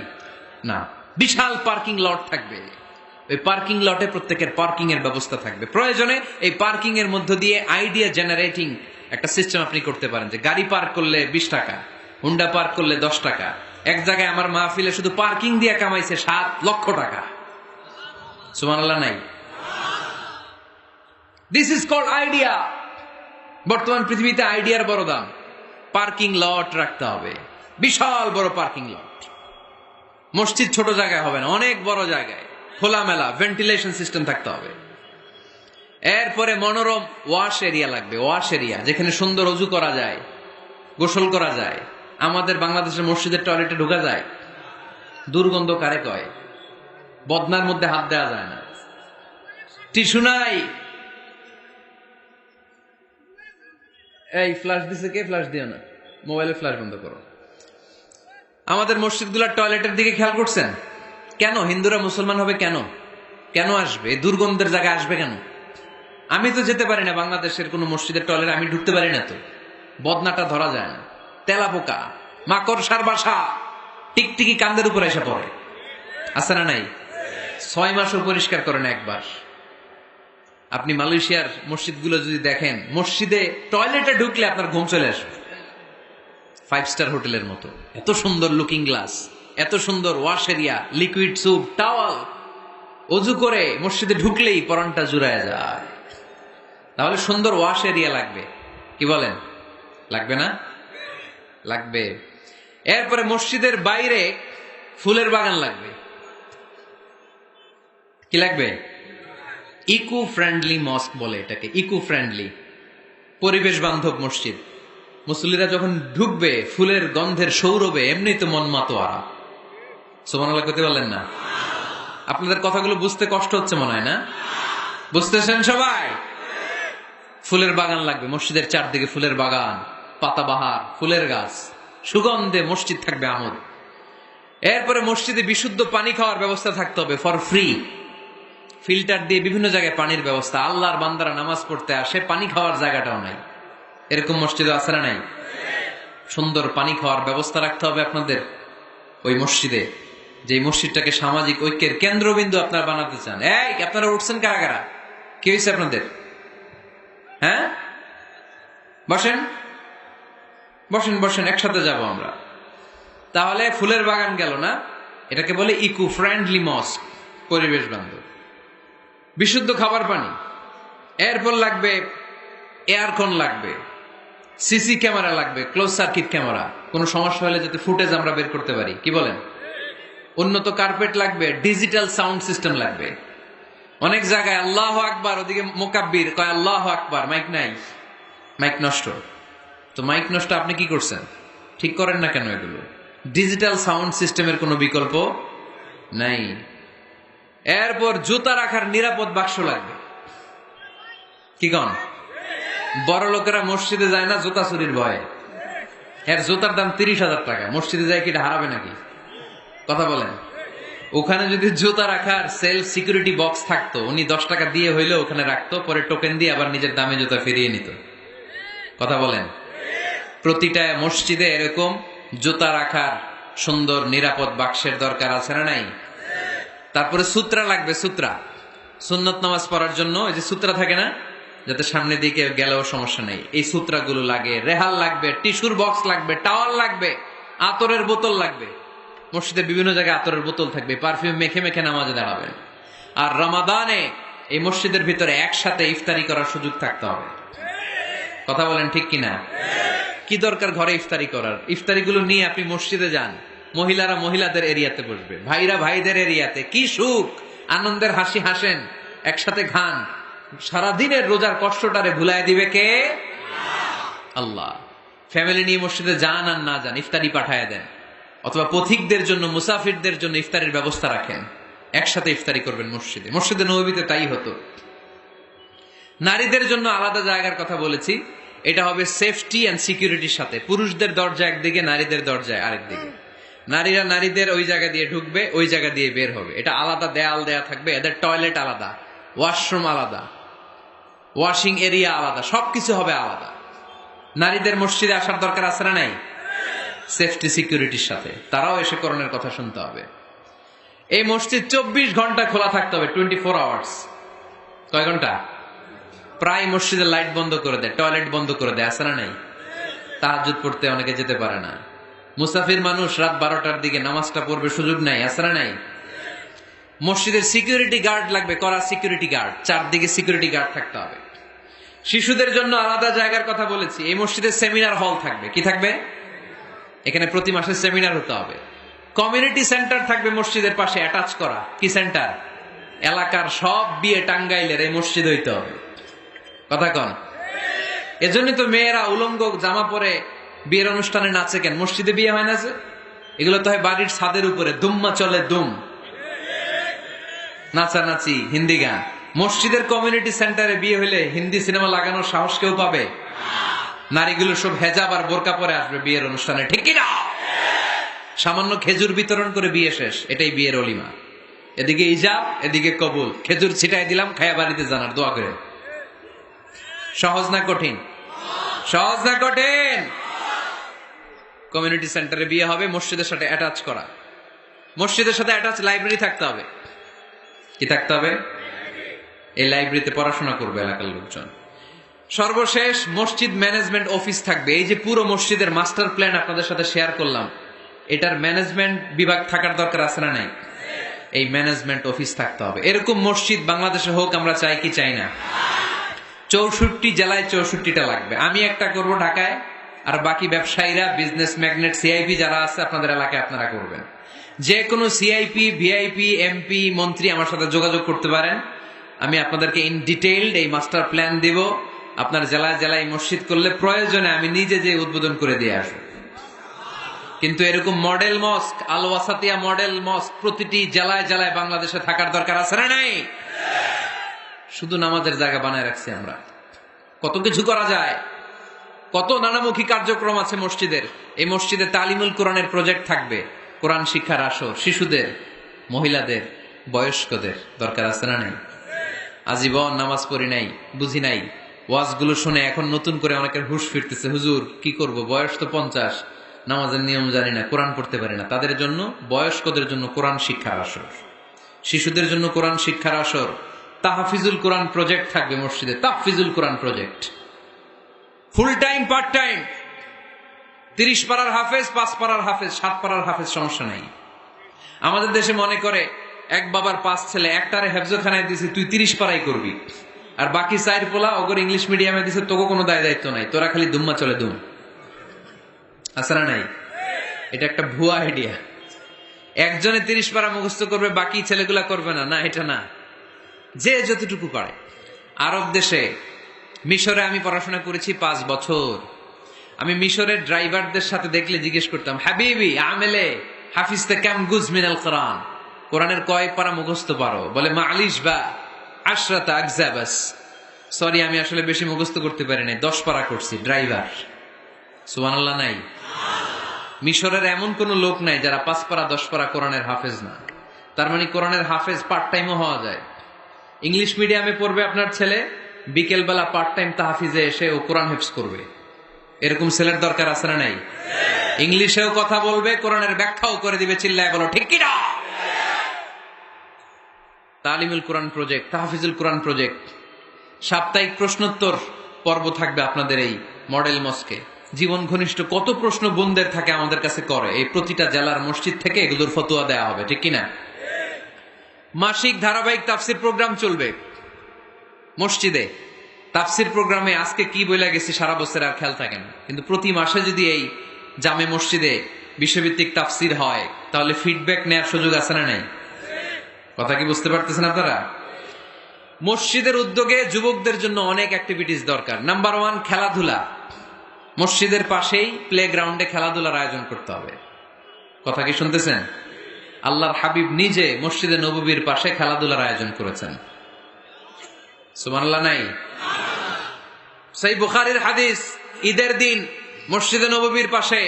না, বিশাল পার্কিং লট থাকবে। ওই পার্কিং লটে প্রত্যেকের পার্কিং এর ব্যবস্থা থাকবে। প্রয়োজনে এই পার্কিং এর মধ্য দিয়ে আইডিয়া জেনারেটিং একটা সিস্টেম আপনি করতে পারেন, যে গাড়ি পার্ক করলে 20 টাকা, হুন্ডা পার্ক করলে 10 টাকা। এক জায়গায় আমার মাহফিলে শুধু পার্কিং দিয়ে কামাইছে 7 লক্ষ টাকা। সুবহানাল্লাহ নাই? This is called idea. বর্তমান পৃথিবীতে আইডিয়ার বড় দাম। পার্কিং লট রাখতে হবে, বিশাল বড় পার্কিং লট। মসজিদ ছোট জায়গায় হবে না, অনেক বড় জায়গায় খোলামেলা ভেন্টিলেশন সিস্টেম থাকতে হবে। এরপরে মনোরম ওয়াশ এরিয়া লাগবে, ওয়াশ এরিয়া যেখানে সুন্দর অজু করা যায়, গোসল করা যায়। আমাদের বাংলাদেশের মসজিদের টয়লেটে ঢোকা যায়, দুর্গন্ধ কারে কয়? বদনার মধ্যে হাত দেওয়া যায় না, টিস্যু নাই। এই ফ্ল্যাশ দিছে কে? ফ্ল্যাশ দিও না, মোবাইলে ফ্ল্যাশ বন্ধ করো। আমাদের মসজিদগুলোর টয়লেটের দিকে খেয়াল করছেন? কেন হিন্দুরা মুসলমান হবে? কেন কেন আসবে? দুর্গন্ধের জায়গায় আসবে কেন? আমি তো যেতে পারি না বাংলাদেশের কোন মসজিদের টয়লেট, আমি ঢুকতে পারি না। তো বদনাটা ধরা যায় না, তেলা পোকা, মাকড়সার বাসা, টিকটিকি কান্দের উপর এসে পড়ে। আছে না নাই? 6 মাসও পরিষ্কার করেন একবার। আপনি মালয়েশিয়ার মসজিদগুলো যদি দেখেন, মসজিদে টয়লেটে ঢুকলে আপনার ঘুম চলে আসবে, 5 স্টার হোটেলের মতো। এত সুন্দর লুকিং গ্লাস, এত সুন্দর wash area, liquid soup, towel. অজু করে মসজিদে ঢুকলেই পরানটা জুড়ায় যায়। তাহলে সুন্দর ওয়াশ এরিয়া লাগবে, কি বলেন? লাগবে না? লাগবে। এরপরে মসজিদের বাইরে ফুলের বাগান লাগবে। কি লাগবে? ইকো ফ্রেন্ডলি মস্ক বলে এটাকে, ইকো ফ্রেন্ডলি, পরিবেশ বান্ধব মসজিদ। মুসল্লিরা যখন ঢুকবে ফুলের গন্ধের সৌরভে এমনি তো মন মাতোয়ারা। সুবহানাল্লাহ করতে পারলেন না? আপনাদের কথাগুলো বুঝতে কষ্ট হচ্ছে মনে হয় না? বুঝতেছেন সবাই? ফুলের বাগান লাগবে মসজিদের চারদিকে, ফুলের বাগান, পাতাবাহার, ফুলের গাছ, সুগন্ধে মসজিদ থাকবে আমোদ। এরপরে মসজিদে বিশুদ্ধ পানি খাওয়ার ব্যবস্থা থাকতে হবে, ফর ফ্রি। ফিল্টার দিয়ে বিভিন্ন জায়গায় পানির ব্যবস্থা। আল্লাহর বান্দারা নামাজ পড়তে আসে, পানি খাওয়ার জায়গাটাও নাই। এরকম মসজিদে আছে না নাই? সুন্দর পানি খাওয়ার ব্যবস্থা রাখতে হবে আপনাদের ওই মসজিদে, যে মসজিদটাকে সামাজিক ঐক্যের কেন্দ্রবিন্দু আপনারা বানাতে চান। এই আপনারা উঠছেন কারা কারা? কি হয়েছে আপনাদের? হ্যাঁ, বসেন বসেন বসেন, একসাথে যাব আমরা। তাহলে ফুলের বাগান গেল না, এটাকে বলে ইকো ফ্রেন্ডলি মস্ক, পরিবেশ বান্ধব। বিশুদ্ধ খাবার পানি, এরপর লাগবে এয়ারকন, লাগবে সিসি ক্যামেরা, লাগবে ক্লোজ সার্কিট ক্যামেরা, কোনো সমস্যা হলে যাতে ফুটেজ আমরা বের করতে পারি, কি বলেন? উন্নত কার্পেট লাগবে, ডিজিটাল সাউন্ড সিস্টেম লাগবে। অনেক জায়গায় আল্লাহু আকবার, ওদিকে মুকাব্বির কয় আল্লাহু আকবার, মাইক নাই, মাইক নষ্ট। তো মাইক নষ্ট, আপনি কি করছেন? ঠিক করেন না কেন? এগুলো ডিজিটাল সাউন্ড সিস্টেমের কোনো বিকল্প নাই। এরপর জুতা রাখার নিরাপদ বাক্স লাগবে। কি কন? বড় লোকেরা মসজিদে যায় না জুতা চুরির ভয়ে। এর জুতার দাম 30,000 টাকা, মসজিদে যায় কি এটা হারাবে নাকি? কথা বলেন। ওখানে যদি জুতা রাখার সেল সিকিউরিটি বক্স থাকতো, উনি 10 টাকা দিয়ে হইলে ওখানে রাখতো, পরে টোকেন দিয়ে আবার নিজের দামে জুতা ফিরিয়ে নিত। কথা বলেন। প্রতিটা মসজিদে এরকম জুতা রাখার সুন্দর নিরাপদ বাক্সের দরকার আছে না নাই? তারপরে সূত্রা লাগবে, সূত্রা, সুন্নত নামাজ পড়ার জন্য এই যে সূত্রা থাকে না, যাতে সামনে দিকে গেলেও সমস্যা নেই, এই সূত্রাগুলো লাগে। রেহাল লাগবে, টিস্যুর বক্স লাগবে, টাওয়াল লাগবে, আতরের বোতল লাগবে। মসজিদের বিভিন্ন জায়গায় আতরের বোতল থাকবে, পারফিউম মেখে মেখে নামাজে দাঁড়াবেন। আর রমাদানে এই মসজিদের ভিতরে একসাথে ইফতারি করার সুযোগ থাকতে হবে। কথা বলেন ঠিক কিনা? কি দরকার ঘরে ইফতারি করার? ইফতারিগুলো নিয়ে আপনি মসজিদে যান, মহিলারা মহিলাদের এরিয়াতে বসবে, ভাইরা ভাইদের এরিয়াতে। কি সুখ, আনন্দের হাসি হাসেন, একসাথে খান। সারাদিনের রোজার কষ্টটারে ভুলায় দিবে কে? আল্লাহ। ফ্যামিলি নিয়ে মসজিদে যান আর না যান, ইফতারি পাঠায় দেন, অথবা পথিকদের জন্য, মুসাফিরদের জন্য ইফতারির ব্যবস্থা রাখেন, একসাথে ইফতারি করবেন মসজিদে। মসজিদে নববীতে তাই হতো। নারীদের জন্য আলাদা জায়গার কথা বলেছি, এটা হবে সেফটি অ্যান্ড সিকিউরিটির সাথে। পুরুষদের দরজা একদিকে, নারীদের দরজায় আরেকদিকে। নারীরা নারীদের ওই জায়গা দিয়ে ঢুকবে, ওই জায়গা দিয়ে বের হবে। এটা আলাদা দেয়াল দেয়া থাকবে, এদের টয়লেট আলাদা, ওয়াশরুম আলাদা, ওয়াশিং এরিয়া আলাদা, সবকিছু হবে আলাদা। নারীদের মসজিদে আসার দরকার আছে না নাই? সেফটি সিকিউরিটির সাথে তারাও এসে কোরআনের কথা শুনতে হবে। এই মসজিদ 24 ঘন্টা খোলা থাকতে হবে, 24 আওয়ার্স। কয় ঘন্টা? প্রায় মসজিদের লাইট বন্ধ করে দেয়, টয়লেট বন্ধ করে দেয়, আছে না নাই? তাহাজ্জুদ পড়তে অনেকে যেতে পারে না। মুসাফির মানুষ রাত 12টার দিকে নামাজটা পড়বে, সুযোগ নাই, আছে না নাই? মসজিদের সিকিউরিটি গার্ড লাগবে, করা সিকিউরিটি গার্ড, চারদিকে সিকিউরিটি গার্ড থাকতে হবে। শিশুদের জন্য আলাদা জায়গার কথা বলেছি। এই মসজিদের সেমিনার হল থাকবে। কি থাকবে? এখানে প্রতি মাসে সেমিনার হতে হবে। কমিউনিটি সেন্টার থাকবে মসজিদের পাশে অ্যাটাচ করা। কি সেন্টার? এলাকার সব বিয়ে টাঙ্গাইলের এই মসজিদ হইতে হবে। কথা কন। এজন্যই তো মেয়েরা উলঙ্গ জামা পরে বিয়ের অনুষ্ঠানে নাচে কেন? মসজিদে বিয়ে হয় না যে? এগুলো তো হয় বাড়ির ছাদের উপরে, দুম্মা চলে দুম, নাচানাচি, হিন্দি গান। মসজিদের কমিউনিটি সেন্টারে বিয়ে হলে হিন্দি সিনেমা লাগানোর সাহস কেউ পাবে? নারীগুলো সব হেজাব আর বোরকা পরে আসবে বিয়ের অনুষ্ঠানে, ঠিক কিনা? সামান্য খেজুর বিতরণ করে বিয়ে শেষ, এটাই বিয়ের অলিমা। এদিকে ইজাব, এদিকে কবুল। খেজুর ছিটাই দিলাম, খায়া বাড়িতে জানার দোয়া করে। সহজ না কঠিন? সহজ না কঠিন? কমিউনিটি সেন্টারে বিয়ে হবে, মসজিদের সাথে অ্যাটাচ করা। মসজিদের সাথে অ্যাটাচ লাইব্রেরি থাকতে হবে। কি থাকতে হবে? এই লাইব্রেরিতে পড়াশোনা করবে এলাকার লোকজন। সর্বশেষ মসজিদ ম্যানেজমেন্ট অফিস থাকবে। এই যে পুরো মসজিদের মাস্টার প্ল্যান আপনাদের সাথে শেয়ার করলাম, এটার ম্যানেজমেন্ট বিভাগ থাকার দরকার আছে না নাই? এই ম্যানেজমেন্ট অফিস থাকতে হবে। এরকম মসজিদ বাংলাদেশে হোক, আমরা চাই কি চাই না? 64 জেলায় 64টা লাগবে। আমি একটা করব ঢাকায়, আর বাকি ব্যবসায়ীরা, বিজনেস ম্যাগনেট, সিআইপি যারা আছে আপনাদের এলাকায় আপনারা করবেন। যে কোনো সিআইপি, ভিআইপি, এমপি, মন্ত্রী আমার সাথে যোগাযোগ করতে পারেন। আমি আপনাদেরকে ইন ডিটেইলড এই মাস্টার প্ল্যান দিব। আপনার জেলায় জেলায় মসজিদ করলে প্রয়োজনে আমি নিজে যে উদ্বোধন করে দিয়ে আসবো। কিন্তু এরকম মডেল মস্ক, আল ওয়াসাতিয়া মডেল মস্ক প্রতিটি জেলায় জেলায় বাংলাদেশে থাকার দরকার আছে না নাই? শুধু নামাজের জায়গা বানায় রাখছি আমরা। কত কিছু করা যায়, কত নানামুখী কার্যক্রম আছে মসজিদের। এই মসজিদে তালিমুল কোরআনের প্রজেক্ট থাকবে, কোরআন শিক্ষার আসর, শিশুদের, মহিলাদের, বয়স্কদের দরকার আছে না নাই? আজীবন নামাজ পড়ি নাই, বুঝি নাই, ওয়াজগুলো শুনে এখন নতুন করে অনেকের হুঁশ ফিরতেছে, হুজুর কি করব, বয়স তো 50, নামাজের নিয়ম জানি না, কোরআন পড়তে পারি না। তাদের জন্য, বয়স্কদের জন্য কোরআন শিক্ষার আসর, শিশুদের জন্য কোরআন শিক্ষার আসর। তাহফিজুল কোরআন প্রজেক্ট থাকবে মসজিদে, তাহফিজুল কোরআন project, full time, part time. 30 পারার হাফেজ, 5 পারার হাফেজ, 7 পারার হাফেজ, সমস্যা নাই। আমাদের দেশে মনে করে এক বাবার 5 ছেলে, একটারে হেফজখানায় দিছি, তুই 30 পারাই করবি, আর বাকি 4 পোলা ওগর ইংলিশ মিডিয়ামে দিছে, তোকে কোনো দায় দায়িত্ব নাই, তোরা খালি দুম্মা চলে দুম। আছে না নাই? এটা একটা ভুয়া আইডিয়া। একজনে 30 পারা মুখস্থ করবে, বাকি ছেলেগুলা করবে না, না, এটা না। যে যতটুকু পারে। আরব দেশে, মিশরে আমি পড়াশোনা করেছি 5 বছর। আমি মিশরের ড্রাইভারদের সাথে দেখলে জিজ্ঞেস করতাম, হাবিবি আমেলে হাফিজতে কাম গুজ মিনাল কোরআন, কোরআনের কয় পারা মুখস্থ পারো? বলে মালিশ বা আশরাতা আগজা বাস। সরি, আমি আসলে বেশি মুখস্থ করতে পারি নাই, 10 পারা করছি। ড্রাইভার, সুবহানাল্লাহ নাই? মিশরের এমন কোন লোক নাই যারা 5 পারা 10 পারা কোরআনের হাফেজ না। তার মানে কোরআনের হাফেজ পার্ট টাইমও হওয়া যায়। ইংলিশ মিডিয়ামে পড়বে আপনার ছেলে, বিকেল বেলা পার্ট টাইম তাহফিজে এসে ও কোরআন হেফজ করবে। এরকম ছেলের দরকার আছে না নাই? ইংলিশেও কথা বলবে, কোরআনের ব্যাখ্যাও করে দিবে, চিল্লায় বলো ঠিক কিনা? তালিমুল কোরআন প্রজেক্ট, তাহফিজুল কোরআন প্রজেক্ট। সাপ্তাহিক প্রশ্নোত্তর পর্ব থাকবে আপনাদের এই মডেল মস্কে। জীবন ঘনিষ্ঠ কত প্রশ্ন বোনদের থাকে আমাদের কাছে করে, এই প্রতিটা জেলার মসজিদ থেকে এগুলোর ফতোয়া দেয়া হবে, ঠিক কিনা? মাসিক ধারাবাহিক তাফসির প্রোগ্রাম চলবে মসজিদে। তাফসির প্রোগ্রামে আজকে কি বলে গেছি সারা বছর আর খেয়াল থাকে না, কিন্তু প্রতি মাসে যদি এই জামে মসজিদে বিশ্বভিত্তিক তাফসির হয়, তাহলে ফিডব্যাক নেওয়ার সুযোগ আছে না নাই? কথা কি বুঝতে পারতেছেন আপনারা? মসজিদের উদ্যোগে যুবকদের জন্য অনেক অ্যাক্টিভিটিস দরকার। নাম্বার 1, খেলাধুলা। মসজিদের পাশেই প্লে গ্রাউন্ডে খেলাধুলার আয়োজন করতে হবে। কথা কি শুনতেছেন? আল্লাহর হাবিব নিজে মসজিদে নববীর পাশে খেলাধুলার আয়োজন করেছেন। সুবহানাল্লাহ নাই? সহিহ বুখারীর হাদিস, ঈদের দিন মসজিদে নববীর পাশে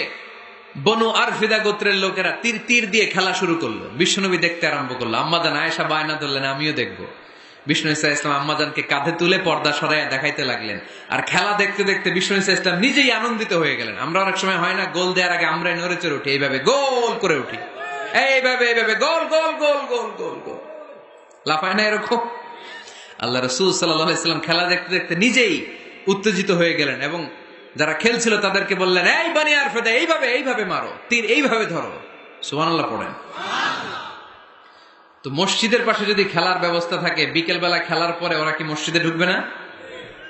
বনু আরফিদা গোত্রের লোকেরা তীর দিয়ে খেলা শুরু করলো। বিশ্বনবী দেখতে আরম্ভ করলো। আম্মাজান আয়েশা বায়না ধরলেন, আমিও দেখবো। বিষ্ণু ইসা ইসলাম আম্মাজানকে কাঁধে তুলে পর্দা সরাইয়া দেখাইতে লাগলেন। আর খেলা দেখতে দেখতে বিষ্ণু ইসা ইসলাম নিজেই আনন্দিত হয়ে গেলেন। আমরা অনেক সময় হয় না, গোল দেওয়ার আগে আমরা নড়ে চড়ে উঠি, এইভাবে গোল করে উঠি, এইভাবে গোল গোল গোল গোল গোল গোল, লাফায় না এরকম? আল্লাহ রাসূল সাল্লাল্লাহু আলাইহি ওয়াসাল্লাম খেলা দেখতে দেখতে নিজেই উত্তেজিত হয়ে গেলেন এবং যারা খেলছিল তাদেরকে বললেন, এই বনি আরফিদা, এইভাবে মারো, তীর এইভাবে ধরো। সুবহানাল্লাহ পড়েন। তো মসজিদের পাশে যদি খেলার ব্যবস্থা থাকে, বিকেল বেলা খেলার পরে ওরা কি মসজিদে ঢুকবে না?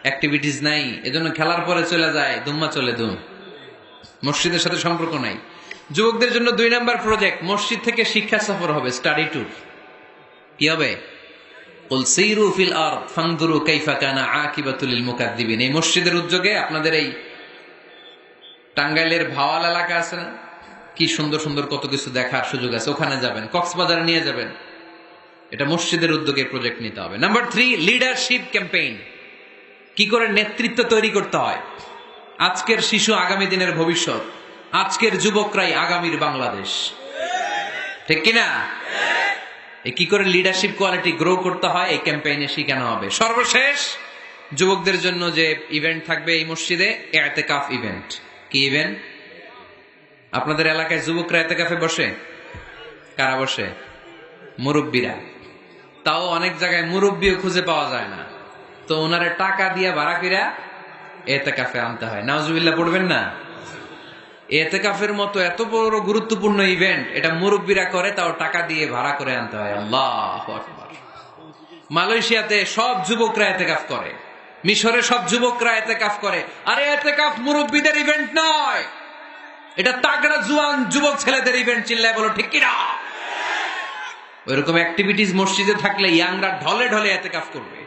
অ্যাক্টিভিটিস নাই, এজন্য খেলার পরে চলে যায়, দুম্মা চলে দুম, মসজিদের সাথে সম্পর্ক নাই। যুবকদের জন্য 2 নাম্বার প্রজেক্ট, মসজিদ থেকে শিক্ষা সফর হবে, স্টাডি ট্যুর। কি হবে? কুল সিরু ফিল আরদ ফানজুরু কাইফা কানা আকিবাতুল মুকাদ্দিবিন। এই মসজিদের উদ্যোগে আপনাদের এই টাঙ্গাইলের ভাওয়াল এলাকা আছে না, কি সুন্দর সুন্দর কত কিছু দেখার সুযোগ আছে, ওখানে যাবেন, কক্সবাজারে নিয়ে যাবেন। এটা মসজিদের উদ্যোগে প্রজেক্ট নিতে হবে। Number 3, leadership campaign. কি করে নেতৃত্ব তৈরি করতে হয়। আজকের শিশু আগামী দিনের ভবিষ্যৎ, আজকের যুবকরাই আগামীর বাংলাদেশ, ঠিক কিনা? কি করে লিডারশিপ কোয়ালিটি গ্রো করতে হয় এই ক্যাম্পেইনে শিখানো হবে। সর্বশেষ যুবকদের জন্য যে ইভেন্ট থাকবে এই মসজিদে, ইতিকাফ ইভেন্ট। কি ইভেন্ট? আপনাদের এলাকায় যুবকরা ইতিকাফে বসে? কারা বসে? মুরব্বীরা। তাও অনেক জায়গায় মুরব্বীও খুঁজে পাওয়া যায় না, তো ওনারে টাকা দিয়ে ভাড়া কইরা ইতিকাফে আনতে হয়। নাউজুবিল্লাহ পড়বেন না? ইতিকাফের মতো এত বড় গুরুত্বপূর্ণ ইভেন্ট এটা মুরব্বীরা করে, তাও টাকা দিয়ে ভাড়া করে আনতে হয়। আল্লাহু আকবার। মালয়েশিয়াতে সব যুবকরা ইতিকাফ করে, মিশরে সব যুবকরা ইতিকাফ করে। আরে ইতিকাফ মুরব্বীদের ইভেন্ট নয়, এটা তাগড়া জুয়ান যুবক ছেলেদের ইভেন্ট। চিল্লায় বলো ঠিক কিনা? ওইরকম অ্যাক্টিভিটিস মসজিদে থাকলে ইয়াংরা ঢলে ঢলে ইতিকাফ করবে।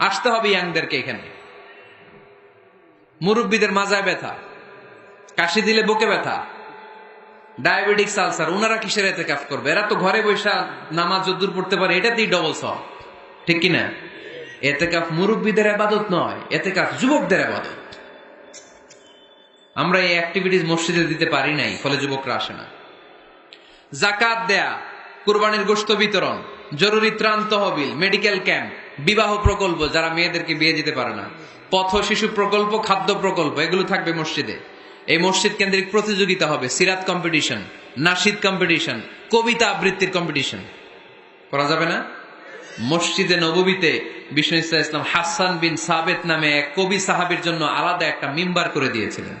আসতে হবে ইয়াংদেরকে এখানে। মুরব্বীদের মাজায় ব্যথা, কাশি দিলে বুকে ব্যথা, ডায়াবেটিস, আলসার, ওনারা কিসের ইতিকাফ করবে? এরা তো ঘরে বসে নামাজ যদ্দুর পড়তে পারে, এটাতেই ডবল সওয়াব, ঠিক কিনা? ইতিকাফ মুরব্বীদের ইবাদত নয়, ইতিকাফ যুবকদের ইবাদত। আমরা এই অ্যাক্টিভিটিস মসজিদে দিতে পারি নাই, ফলে যুবকরা আসে না। যাকাত দেয়া, কুরবানির গোশত বিতরণ, জরুরি ত্রাণ তহবিল, মেডিকেল ক্যাম্প, বিবাহ প্রকল্প, যারা মেয়েদেরকে বিয়ে দিতে পারে না, পথ শিশু প্রকল্প, খাদ্য প্রকল্প, এগুলো থাকবে মসজিদে। এই মসজিদ কেন্দ্রিক প্রতিযোগিতা হবে, সিরাত কম্পিটিশন, নাশিদ কম্পিটিশন, কবিতা আবৃত্তির কম্পিটিশন। করা যাবে না? মসজিদে নববীতে বিষ্ণু ইসলাম হাসান বিন সাবেত নামে এক কবি সাহাবীর জন্য আলাদা একটা মিম্বার করে দিয়েছিলেন।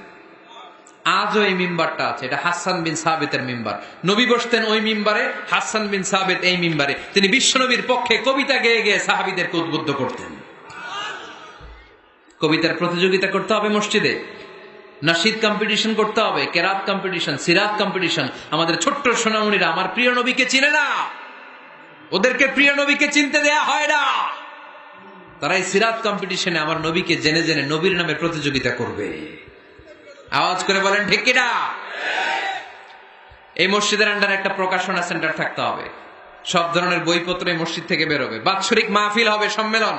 আজও এই মিম্বারটা আছে, এটা হাসান বিন সাবেতের মিম্বার। নবী বসতেন ওই মিম্বারে, হাসান বিন সাবেত এই মিম্বারে। তিনি বিশ্বনবীর পক্ষে কবিতা গেয়ে গেয়ে সাহাবীদেরকে উদ্বুদ্ধ করতেন। কবিতার প্রতিযোগিতা করতে হবে মসজিদে, নাশিদ কম্পিটিশন করতে হবে, কেরাত কম্পিটিশন, সিরাত কম্পিটিশন। আমাদের ছোট্ট সোনামণিরা আমার প্রিয় নবীকে চিনে না, ওদেরকে প্রিয় নবীকে চিনতে দেয়া হয় না। তারা এই সিরাত কম্পিটিশনে আমার নবীকে জেনে জেনে নবীর নামে প্রতিযোগিতা করবে। আওয়াজ করে বলেন ঠিক কিনা? এই মসজিদের আন্ডারে একটা প্রকাশনা সেন্টার থাকতে হবে, সব ধরনের বইপত্র এই মসজিদ থেকে বেরোবে, বাৎসরিক মাহফিল হবে, সম্মেলন।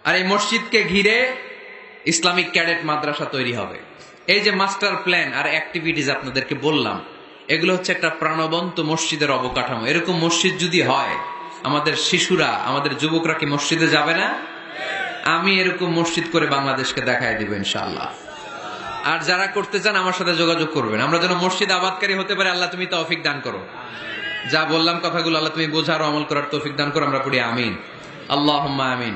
আর এই মসজিদকে ঘিরে ইসলামিক ক্যাডেট মাদ্রাসা তৈরি হবে। এই যে মাস্টার প্ল্যান আর অ্যাক্টিভিটিস আপনাদেরকে বললাম, এগুলো হচ্ছে একটা প্রাণবন্ত মসজিদের অবকাঠামো। এরকম মসজিদ যদি হয়, আমাদের শিশুরা, আমাদের যুবকরা কি মসজিদে যাবে না? আমি এরকম মসজিদ করে বাংলাদেশকে দেখায় দিব ইনশাআল্লাহ। আর যারা করতে চান আমার সাথে যোগাযোগ করবেন। আমরা যেন মসজিদ আবাদকারী হতে পারি, আল্লাহ তুমি তৌফিক দান করো। যা বললাম কথাগুলো আল্লাহ তুমি বোঝার ও আমল করার তৌফিক দান করো। আমরা পড়ি আমিন, আল্লাহুম্মা আমিন।